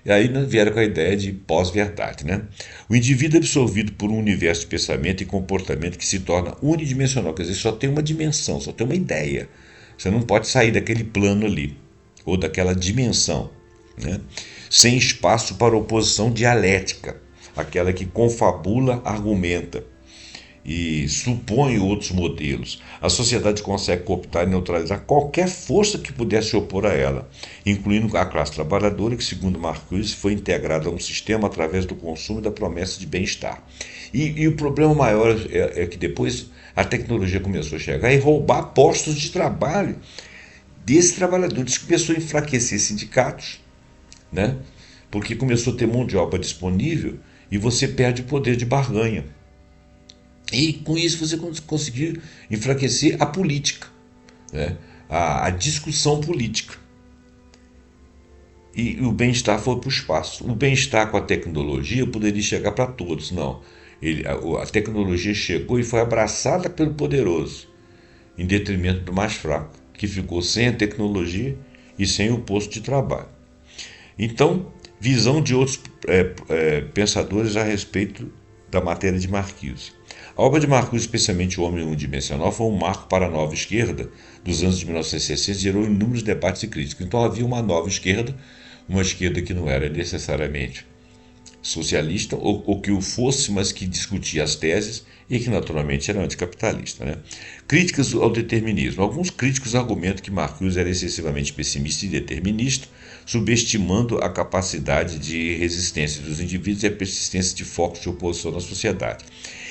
E aí vieram com a ideia de pós-verdade, né? O indivíduo é absorvido por um universo de pensamento e comportamento que se torna unidimensional, quer dizer, só tem uma dimensão, só tem uma ideia. Você não pode sair daquele plano ali, ou daquela dimensão, né? Sem espaço para oposição dialética, aquela que confabula, argumenta e supõe outros modelos. A sociedade consegue cooptar e neutralizar qualquer força que pudesse se opor a ela, incluindo a classe trabalhadora, que, segundo Marcuse, foi integrada a um sistema através do consumo e da promessa de bem-estar. E o problema maior é que depois a tecnologia começou a chegar e roubar postos de trabalho desses trabalhadores, começou a enfraquecer sindicatos, né? Porque começou a ter mão de obra disponível e você perde o poder de barganha. E com isso você conseguiu enfraquecer a política, né? A discussão política. E o bem-estar foi para o espaço. O bem-estar com a tecnologia poderia chegar para todos, não. A tecnologia chegou e foi abraçada pelo poderoso, em detrimento do mais fraco, que ficou sem a tecnologia e sem o posto de trabalho. Então, visão de outros pensadores a respeito da matéria de Marcuse. A obra de Marcuse, especialmente O Homem Unidimensional, foi um marco para a nova esquerda dos anos de 1960 e gerou inúmeros debates e críticas. Então havia uma nova esquerda, uma esquerda que não era necessariamente socialista, ou que o fosse, mas que discutia as teses e que naturalmente era anticapitalista, né? Críticas ao determinismo. Alguns críticos argumentam que Marcuse era excessivamente pessimista e determinista, subestimando a capacidade de resistência dos indivíduos e a persistência de focos de oposição na sociedade.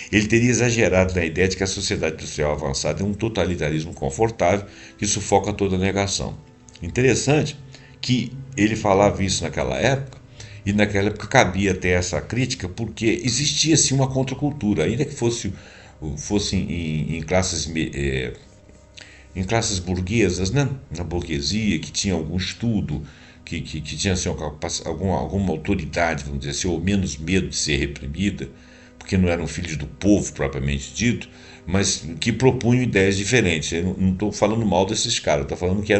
Ele teria exagerado na ideia de que a sociedade industrial avançada é um totalitarismo confortável que sufoca toda negação. Interessante que ele falava isso naquela época, e naquela época cabia até essa crítica, porque existia sim uma contracultura, ainda que fosse em classes burguesas, né? Na burguesia, que tinha algum estudo, que tinha assim, alguma autoridade, vamos dizer assim, ou menos medo de ser reprimida, porque não eram filhos do povo propriamente dito, mas que propunham ideias diferentes. Eu não estou falando mal desses caras, estou falando que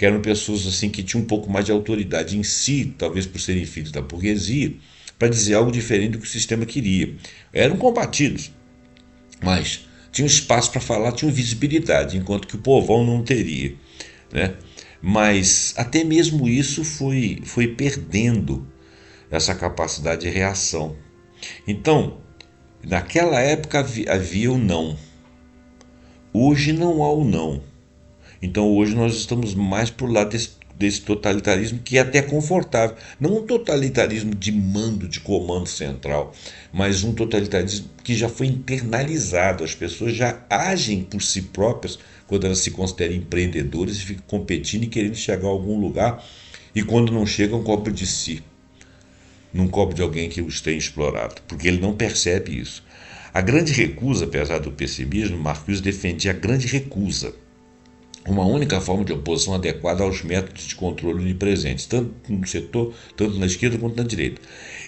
eram pessoas assim que tinham um pouco mais de autoridade em si, talvez por serem filhos da burguesia, para dizer algo diferente do que o sistema queria. Eram combatidos, mas tinham espaço para falar, tinham visibilidade, enquanto que o povão não teria, né? Mas até mesmo isso foi perdendo essa capacidade de reação. Então, naquela época havia o não. Hoje não há o não. Então hoje nós estamos mais por lado desse totalitarismo que é até confortável. Não um totalitarismo de mando, de comando central, mas um totalitarismo que já foi internalizado. As pessoas já agem por si próprias quando elas se consideram empreendedoras e ficam competindo e querendo chegar a algum lugar, e quando não chegam, cobram de si. Não cobra de alguém que os tenha explorado, porque ele não percebe isso. A grande recusa, apesar do pessimismo, Marcuse defendia a grande recusa, uma única forma de oposição adequada aos métodos de controle onipresentes, tanto no setor, tanto na esquerda quanto na direita.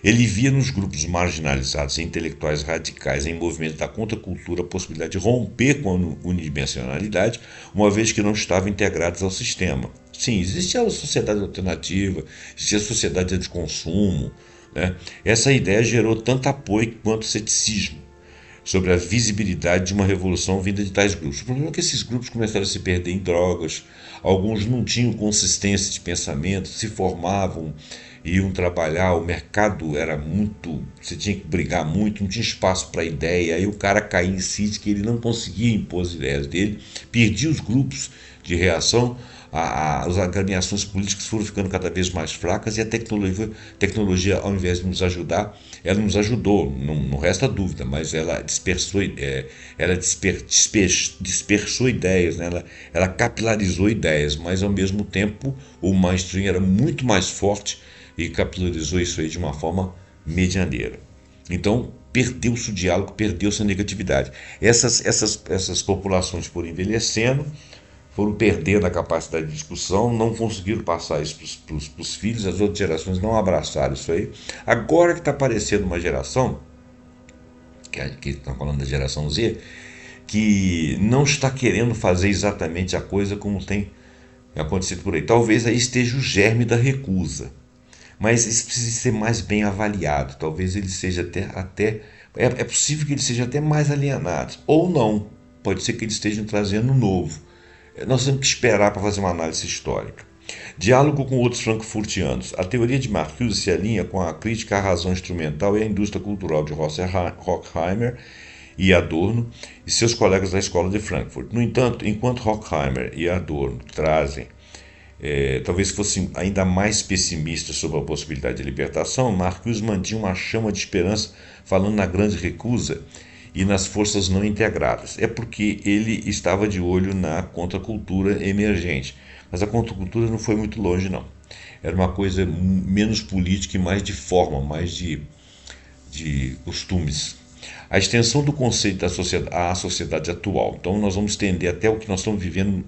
Ele via nos grupos marginalizados e intelectuais radicais em movimento da contracultura a possibilidade de romper com a unidimensionalidade, uma vez que não estavam integrados ao sistema. Sim, existia a sociedade alternativa, existia a sociedade de consumo, né? Essa ideia gerou tanto apoio quanto ceticismo sobre a visibilidade de uma revolução vinda de tais grupos. O problema é que esses grupos começaram a se perder em drogas, alguns não tinham consistência de pensamento, se formavam iam trabalhar, o mercado era muito, você tinha que brigar muito, não tinha espaço para ideia, aí o cara caía em si de que ele não conseguia impor as ideias dele, perdia os grupos de reação, as agremiações políticas foram ficando cada vez mais fracas e a tecnologia, ao invés de nos ajudar, ela nos ajudou, não resta dúvida, mas ela dispersou ideias, né? Ela capilarizou ideias, mas ao mesmo tempo o mainstream era muito mais forte e capilarizou isso aí de uma forma medianeira. Então, perdeu-se o diálogo, perdeu-se a negatividade. Essas populações foram envelhecendo, foram perdendo a capacidade de discussão, não conseguiram passar isso para os filhos, as outras gerações não abraçaram isso aí. Agora que está aparecendo uma geração, que estão falando da geração Z, que não está querendo fazer exatamente a coisa como tem acontecido por aí. Talvez aí esteja o germe da recusa, mas isso precisa ser mais bem avaliado. Talvez ele seja até é possível que ele seja até mais alienado, ou não. Pode ser que eles estejam trazendo um novo. Nós temos que esperar para fazer uma análise histórica. Diálogo com outros frankfurtianos. A teoria de Marcuse se alinha com a crítica à razão instrumental e à indústria cultural de Horkheimer e Adorno e seus colegas da escola de Frankfurt. No entanto, enquanto Horkheimer e Adorno trazem, talvez fossem ainda mais pessimistas sobre a possibilidade de libertação, Marcuse mantinha uma chama de esperança falando na grande recusa e nas forças não integradas. É porque ele estava de olho na contracultura emergente. Mas a contracultura não foi muito longe, não. Era uma coisa menos política e mais de forma, mais de costumes. A extensão do conceito à sociedade atual. Então nós vamos estender até o que nós estamos vivendo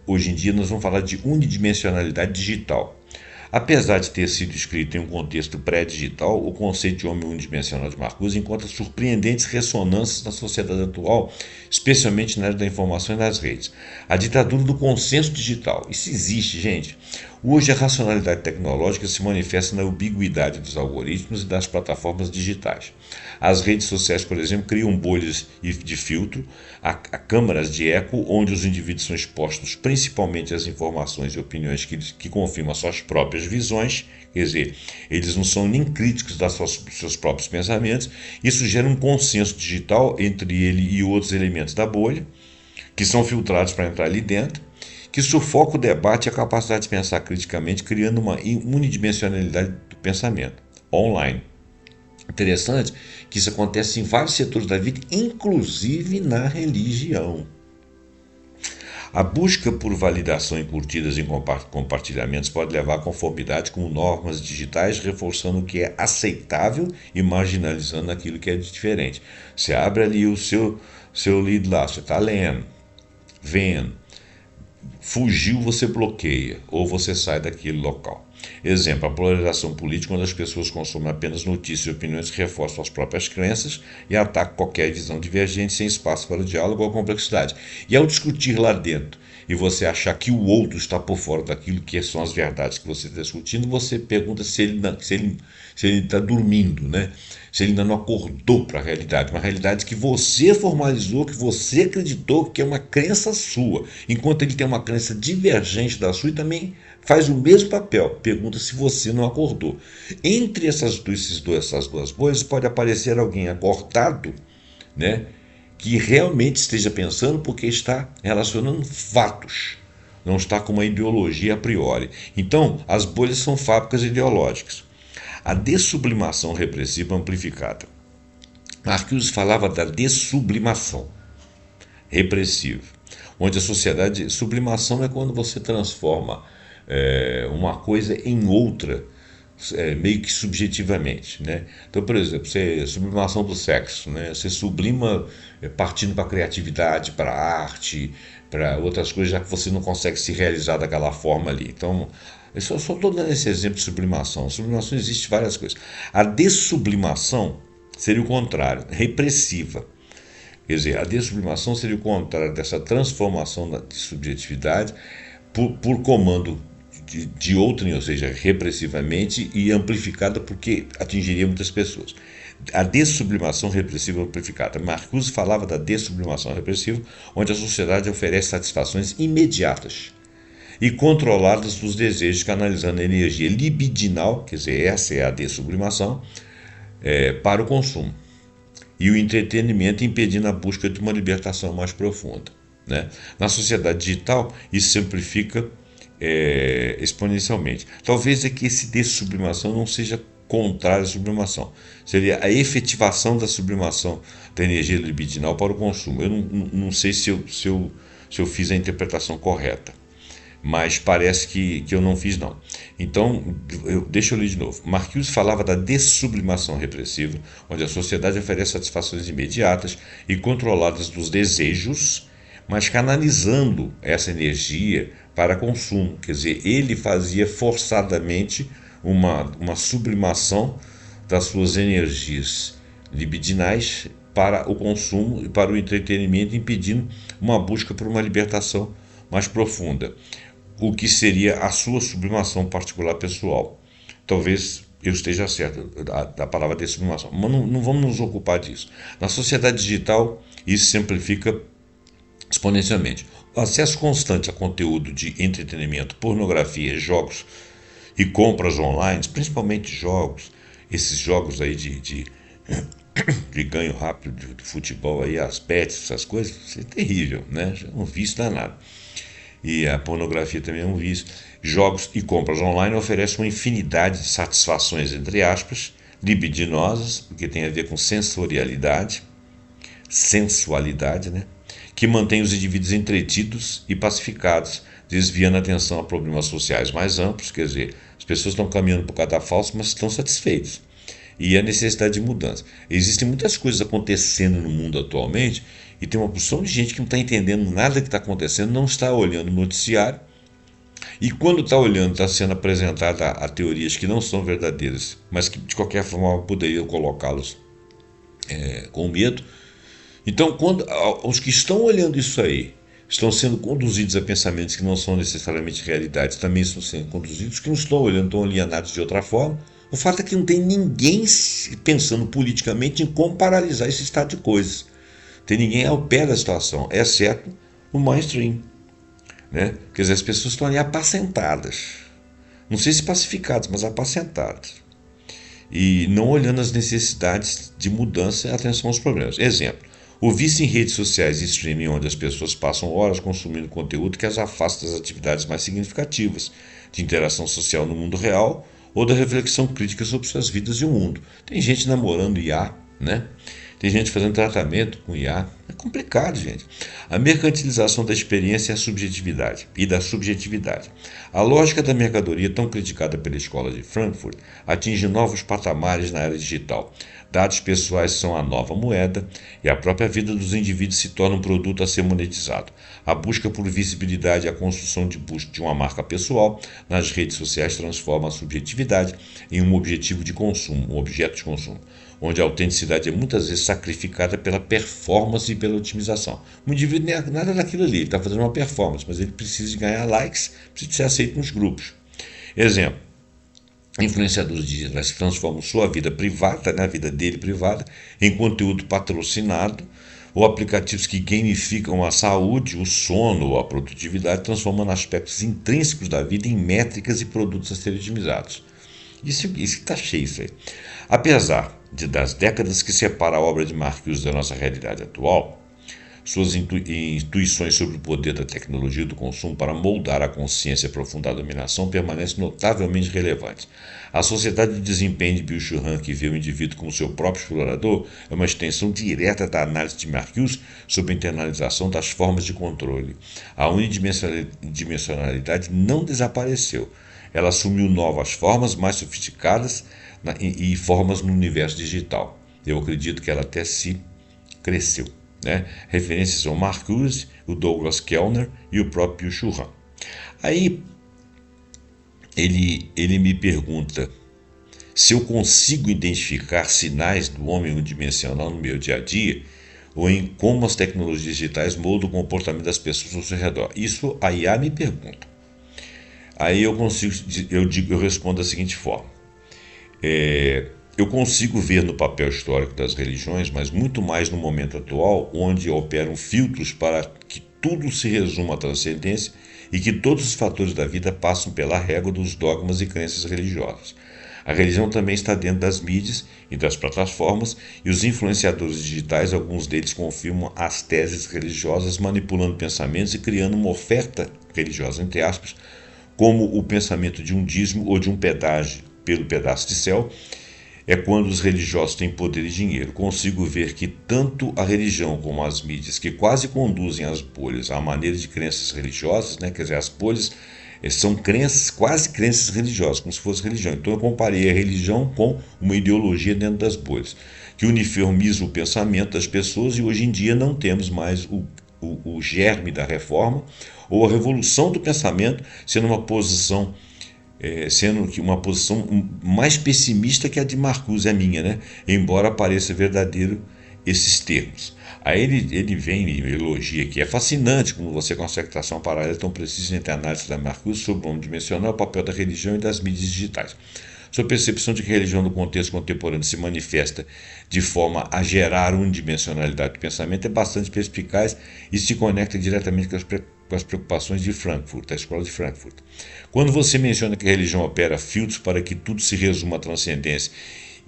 hoje em dia. Nós vamos falar de unidimensionalidade digital. Apesar de ter sido escrito em um contexto pré-digital, o conceito de homem unidimensional de Marcuse encontra surpreendentes ressonâncias na sociedade atual, especialmente na área da informação e das redes. A ditadura do consenso digital. Isso existe, gente. Hoje a racionalidade tecnológica se manifesta na ubiquidade dos algoritmos e das plataformas digitais. As redes sociais, por exemplo, criam bolhas de filtro, câmaras de eco, onde os indivíduos são expostos principalmente às informações e opiniões que confirmam as suas próprias visões, quer dizer, eles não são nem críticos dos seus próprios pensamentos. Isso gera um consenso digital entre ele e outros elementos da bolha, que são filtrados para entrar ali dentro, que sufoca o debate e a capacidade de pensar criticamente, criando uma unidimensionalidade do pensamento online. Interessante que isso acontece em vários setores da vida, inclusive na religião. A busca por validação em curtidas e compartilhamentos pode levar à conformidade com normas digitais, reforçando o que é aceitável e marginalizando aquilo que é diferente. Você abre ali o seu lead lá, você está lendo, vendo, fugiu, você bloqueia ou você sai daquele local. Exemplo, a polarização política, quando as pessoas consomem apenas notícias e opiniões que reforçam as próprias crenças e atacam qualquer visão divergente sem espaço para o diálogo ou complexidade. E ao discutir lá dentro e você achar que o outro está por fora daquilo que são as verdades que você está discutindo, você pergunta se ele está dormindo, né? Se ele ainda não acordou para a realidade, uma realidade que você formalizou, que você acreditou, que é uma crença sua, enquanto ele tem uma crença divergente da sua e também faz o mesmo papel. Pergunta se você não acordou. Entre essas duas coisas pode aparecer alguém acordado, né, que realmente esteja pensando porque está relacionando fatos, não está com uma ideologia a priori. Então, as bolhas são fábricas ideológicas. A dessublimação repressiva amplificada. Marcuse falava da dessublimação repressiva, onde a sociedade... Sublimação é quando você transforma uma coisa em outra, meio que subjetivamente, né? Então, por exemplo, sublimação do sexo, né? Você sublima partindo para a criatividade, para a arte, para outras coisas, já que você não consegue se realizar daquela forma ali. Então, eu só estou dando esse exemplo de sublimação. Sublimação existe várias coisas. A dessublimação seria o contrário, repressiva. Quer dizer, a dessublimação seria o contrário dessa transformação de subjetividade por comando de outrem, ou seja, repressivamente e amplificada porque atingiria muitas pessoas. A dessublimação repressiva amplificada. Marcuse falava da dessublimação repressiva, onde a sociedade oferece satisfações imediatas e controladas dos desejos, canalizando a energia libidinal, quer dizer, essa é a dessublimação, para o consumo. E o entretenimento impedindo a busca de uma libertação mais profunda. Né? Na sociedade digital, isso simplifica exponencialmente. Talvez é que esse dessublimação não seja contrário à sublimação. Seria a efetivação da sublimação da energia libidinal para o consumo. Eu não sei se eu fiz a interpretação correta, mas parece que eu não fiz, não. Então, deixa eu ler de novo. Marcuse falava da dessublimação repressiva, onde a sociedade oferece satisfações imediatas e controladas dos desejos, mas canalizando essa energia para consumo. Quer dizer, ele fazia forçadamente uma sublimação das suas energias libidinais para o consumo e para o entretenimento, impedindo uma busca por uma libertação mais profunda, o que seria a sua sublimação particular pessoal. Talvez eu esteja certo da palavra de sublimação, mas não vamos nos ocupar disso. Na sociedade digital, isso simplifica exponencialmente. O acesso constante a conteúdo de entretenimento, pornografia, jogos e compras online, principalmente jogos, esses jogos aí de ganho rápido de futebol, aí, as bets, essas coisas, isso é terrível, né? É um vício danado. E a pornografia também é um vício. Jogos e compras online oferecem uma infinidade de satisfações, entre aspas, libidinosas, porque tem a ver com sensualidade, né? Que mantém os indivíduos entretidos e pacificados, desviando a atenção a problemas sociais mais amplos, quer dizer, as pessoas estão caminhando por cadafalso, mas estão satisfeitos. E a necessidade de mudança. Existem muitas coisas acontecendo no mundo atualmente e tem uma porção de gente que não está entendendo nada que está acontecendo, não está olhando o noticiário e quando está olhando está sendo apresentada a teorias que não são verdadeiras, mas que de qualquer forma poderiam colocá-los com medo. Então, quando os que estão olhando isso aí estão sendo conduzidos a pensamentos que não são necessariamente realidades, também estão sendo conduzidos, que não estão olhando, estão alienados de outra forma. O fato é que não tem ninguém pensando politicamente em como paralisar esse estado de coisas. Tem ninguém ao pé da situação, exceto o mainstream. Né? Quer dizer, as pessoas estão ali apacentadas. Não sei se pacificadas, mas apacentadas. E não olhando as necessidades de mudança e atenção aos problemas. Exemplo. O vício em redes sociais e streaming, onde as pessoas passam horas consumindo conteúdo que as afasta das atividades mais significativas de interação social no mundo real ou da reflexão crítica sobre suas vidas e o mundo. Tem gente namorando IA, né? Tem gente fazendo tratamento com IA. É complicado, gente. A mercantilização da experiência e da subjetividade. A lógica da mercadoria, tão criticada pela Escola de Frankfurt, atinge novos patamares na era digital. Dados pessoais são a nova moeda e a própria vida dos indivíduos se torna um produto a ser monetizado. A busca por visibilidade e a construção de uma marca pessoal nas redes sociais transforma a subjetividade em um objetivo de consumo, um objeto de consumo, onde a autenticidade é muitas vezes sacrificada pela performance e pela otimização. O indivíduo não é nada daquilo ali, ele está fazendo uma performance, mas ele precisa de ganhar likes, precisa de ser aceito nos grupos. Exemplo. Influenciadores digitais transformam sua vida privada, a vida dele privada, em conteúdo patrocinado, ou aplicativos que gamificam a saúde, o sono ou a produtividade, transformando aspectos intrínsecos da vida em métricas e produtos a serem otimizados. Isso está cheio, isso aí. Apesar das décadas que separam a obra de Marcuse da nossa realidade atual, suas intuições sobre o poder da tecnologia e do consumo para moldar a consciência e aprofundar a dominação permanecem notavelmente relevantes. A sociedade de desempenho de Byung-Chul Han, que vê o indivíduo como seu próprio explorador, é uma extensão direta da análise de Marcuse sobre a internalização das formas de controle. A unidimensionalidade não desapareceu. Ela assumiu novas formas mais sofisticadas e formas no universo digital. Eu acredito que ela até se cresceu. Né? Referências são Marcuse, o Douglas Kellner e o próprio Byung-Chul Han. Aí ele me pergunta se eu consigo identificar sinais do homem unidimensional no meu dia a dia ou em como as tecnologias digitais moldam o comportamento das pessoas ao seu redor. Isso a IA me pergunta. Aí eu respondo da seguinte forma. Eu consigo ver no papel histórico das religiões, mas muito mais no momento atual, onde operam filtros para que tudo se resume à transcendência e que todos os fatores da vida passam pela régua dos dogmas e crenças religiosas. A religião também está dentro das mídias e das plataformas, e os influenciadores digitais, alguns deles confirmam as teses religiosas, manipulando pensamentos e criando uma oferta religiosa, entre aspas, como o pensamento de um dízimo ou de um pedágio pelo pedaço de céu. É quando os religiosos têm poder e dinheiro. Consigo ver que tanto a religião como as mídias, que quase conduzem as bolhas à maneira de crenças religiosas, né? Quer dizer, as bolhas são crenças, quase crenças religiosas, como se fosse religião. Então eu comparei a religião com uma ideologia dentro das bolhas, que uniformiza o pensamento das pessoas, e hoje em dia não temos mais o germe da reforma ou a revolução do pensamento sendo uma posição mais pessimista que a de Marcuse, a minha, né? Embora pareça verdadeiro esses termos. Aí ele vem e elogia que é fascinante como você consegue traçar um paralelo tão preciso entre a análise da Marcuse sobre o homem dimensional, o papel da religião e das mídias digitais. Sua percepção de que a religião no contexto contemporâneo se manifesta de forma a gerar unidimensionalidade do pensamento é bastante perspicaz e se conecta diretamente com as preocupações de Frankfurt, da escola de Frankfurt. Quando você menciona que a religião opera filtros para que tudo se resuma à transcendência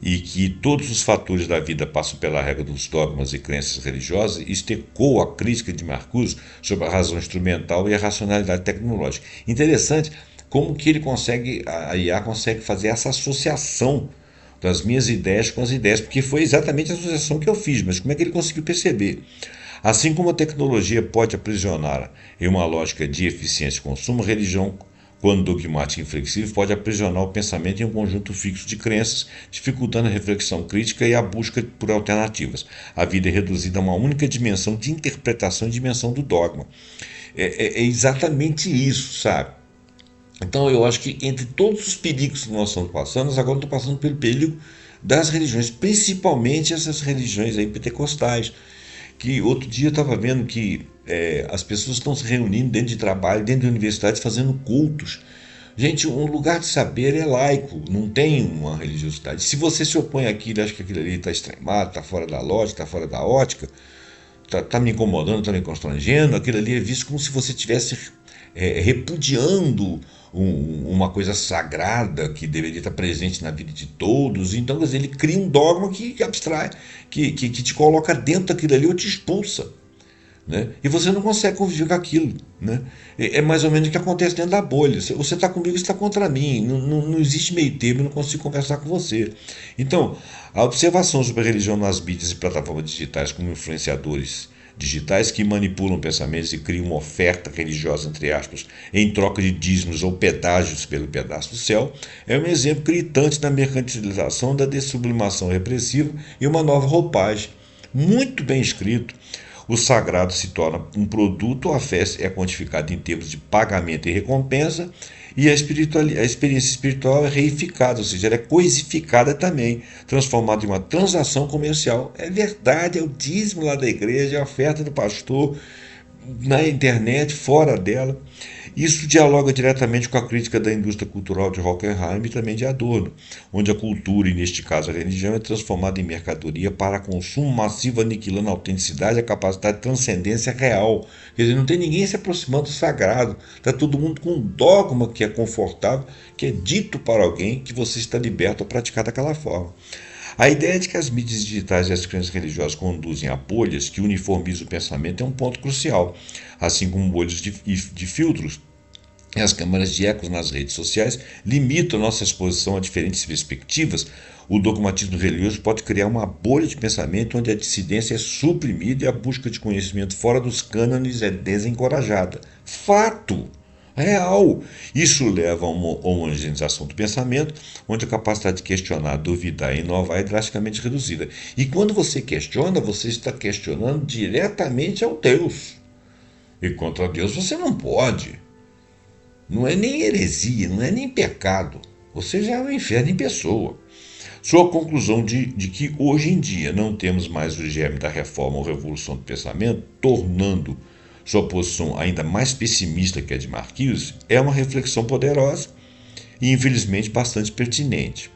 e que todos os fatores da vida passam pela regra dos dogmas e crenças religiosas, isto ecoa a crítica de Marcuse sobre a razão instrumental e a racionalidade tecnológica. Interessante como que a IA consegue fazer essa associação das minhas ideias com as ideias, porque foi exatamente a associação que eu fiz, mas como é que ele conseguiu perceber? Assim como a tecnologia pode aprisionar em uma lógica de eficiência e consumo, a religião, quando dogmática e inflexível, pode aprisionar o pensamento em um conjunto fixo de crenças, dificultando a reflexão crítica e a busca por alternativas. A vida é reduzida a uma única dimensão de interpretação e dimensão do dogma. É exatamente isso, sabe? Então eu acho que entre todos os perigos que nós estamos passando, nós agora estamos passando pelo perigo das religiões, principalmente essas religiões aí pentecostais, que outro dia eu estava vendo que as pessoas estão se reunindo dentro de trabalho, dentro de universidades, fazendo cultos. Gente, um lugar de saber é laico, não tem uma religiosidade. Se você se opõe àquilo, acha que aquilo ali está extremado, está fora da lógica, está fora da ótica, está me incomodando, está me constrangendo, aquilo ali é visto como se você estivesse repudiando uma coisa sagrada que deveria estar presente na vida de todos. Então, quer dizer, ele cria um dogma que abstrai, que te coloca dentro daquilo ali ou te expulsa, né? E você não consegue conviver com aquilo, né? É mais ou menos o que acontece dentro da bolha. Você está comigo, você está contra mim. Não existe meio termo, eu não consigo conversar com você. Então, a observação sobre a religião nas mídias e plataformas digitais como influenciadores digitais que manipulam pensamentos e criam uma oferta religiosa, entre aspas, em troca de dízimos ou pedágios pelo pedaço do céu, é um exemplo gritante da mercantilização, da dessublimação repressiva e uma nova roupagem. Muito bem escrito. O sagrado se torna um produto, a fé é quantificada em termos de pagamento e recompensa, e a experiência espiritual é reificada, ou seja, ela é coisificada também, transformada em uma transação comercial. É verdade, é o dízimo lá da igreja, é a oferta do pastor na internet, fora dela. Isso dialoga diretamente com a crítica da indústria cultural de Horkheimer e também de Adorno, onde a cultura, e neste caso a religião, é transformada em mercadoria para consumo massivo, aniquilando a autenticidade e a capacidade de transcendência real. Quer dizer, não tem ninguém se aproximando do sagrado, está todo mundo com um dogma que é confortável, que é dito para alguém que você está liberto a praticar daquela forma. A ideia de que as mídias digitais e as crenças religiosas conduzem a bolhas que uniformizam o pensamento é um ponto crucial, assim como bolhas de filtros. As câmaras de ecos nas redes sociais limitam nossa exposição a diferentes perspectivas. O dogmatismo religioso pode criar uma bolha de pensamento onde a dissidência é suprimida e a busca de conhecimento fora dos cânones é desencorajada. Fato! Real. Isso leva a uma homogeneização do pensamento, onde a capacidade de questionar, duvidar e inovar é drasticamente reduzida. E quando você questiona, você está questionando diretamente ao Deus. E contra Deus você não pode. Não é nem heresia, não é nem pecado. Você já é um inferno em pessoa. Sua conclusão de que hoje em dia não temos mais o germe da reforma ou revolução do pensamento, tornando sua posição ainda mais pessimista que a de Marcuse, é uma reflexão poderosa e, infelizmente, bastante pertinente.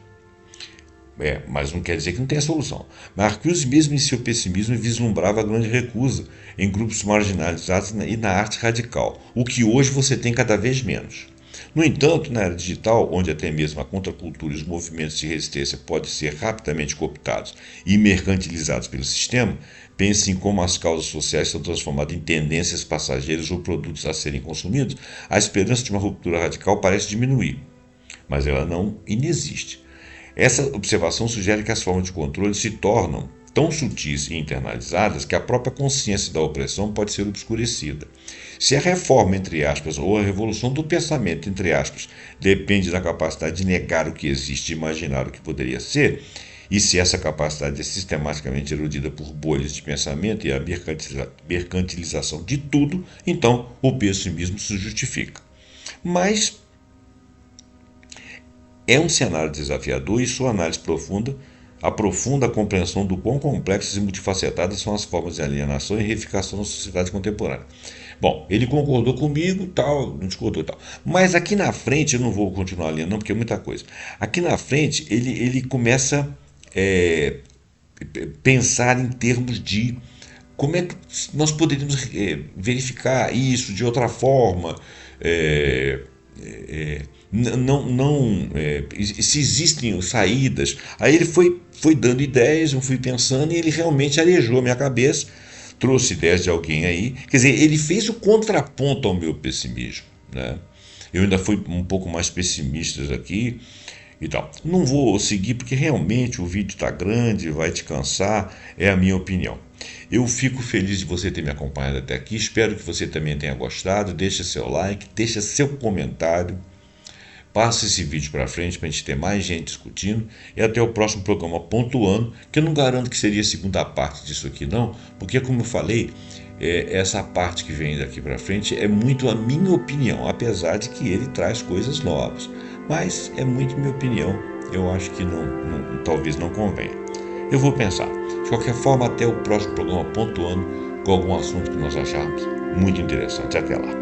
Mas não quer dizer que não tenha solução. Marcuse, mesmo em seu pessimismo, vislumbrava a grande recusa em grupos marginalizados e na arte radical, o que hoje você tem cada vez menos. No entanto, na era digital, onde até mesmo a contracultura e os movimentos de resistência podem ser rapidamente cooptados e mercantilizados pelo sistema, pense em como as causas sociais são transformadas em tendências passageiras ou produtos a serem consumidos, a esperança de uma ruptura radical parece diminuir, mas ela não inexiste. Essa observação sugere que as formas de controle se tornam tão sutis e internalizadas que a própria consciência da opressão pode ser obscurecida. Se a reforma, entre aspas, ou a revolução do pensamento, entre aspas, depende da capacidade de negar o que existe e imaginar o que poderia ser, e se essa capacidade é sistematicamente erudida por bolhas de pensamento e a mercantilização de tudo, então o pessimismo se justifica. Mas é um cenário desafiador e sua análise profunda aprofunda a compreensão do quão complexas e multifacetadas são as formas de alienação e reificação na sociedade contemporânea. Bom, ele concordou comigo, tal, não discordou, tal. Mas aqui na frente, eu não vou continuar lendo, não, porque é muita coisa. Aqui na frente, ele começa a pensar em termos de como é que nós poderíamos verificar isso de outra forma. Se existem saídas. Aí ele foi dando ideias, eu fui pensando e ele realmente arejou a minha cabeça, trouxe ideias de alguém aí. Quer dizer, ele fez o contraponto ao meu pessimismo, né? Eu ainda fui um pouco mais pessimista aqui e tal. Não vou seguir porque realmente o vídeo está grande, vai te cansar, é a minha opinião. Eu fico feliz de você ter me acompanhado até aqui, espero que você também tenha gostado, deixa seu like, deixa seu comentário, passa esse vídeo para frente para a gente ter mais gente discutindo e até o próximo programa pontuando, que eu não garanto que seria a segunda parte disso aqui não, porque como eu falei, essa parte que vem daqui para frente é muito a minha opinião, apesar de que ele traz coisas novas, mas é muito minha opinião, eu acho que talvez não convenha. Eu vou pensar. De qualquer forma, até o próximo programa pontuando com algum assunto que nós acharmos muito interessante. Até lá.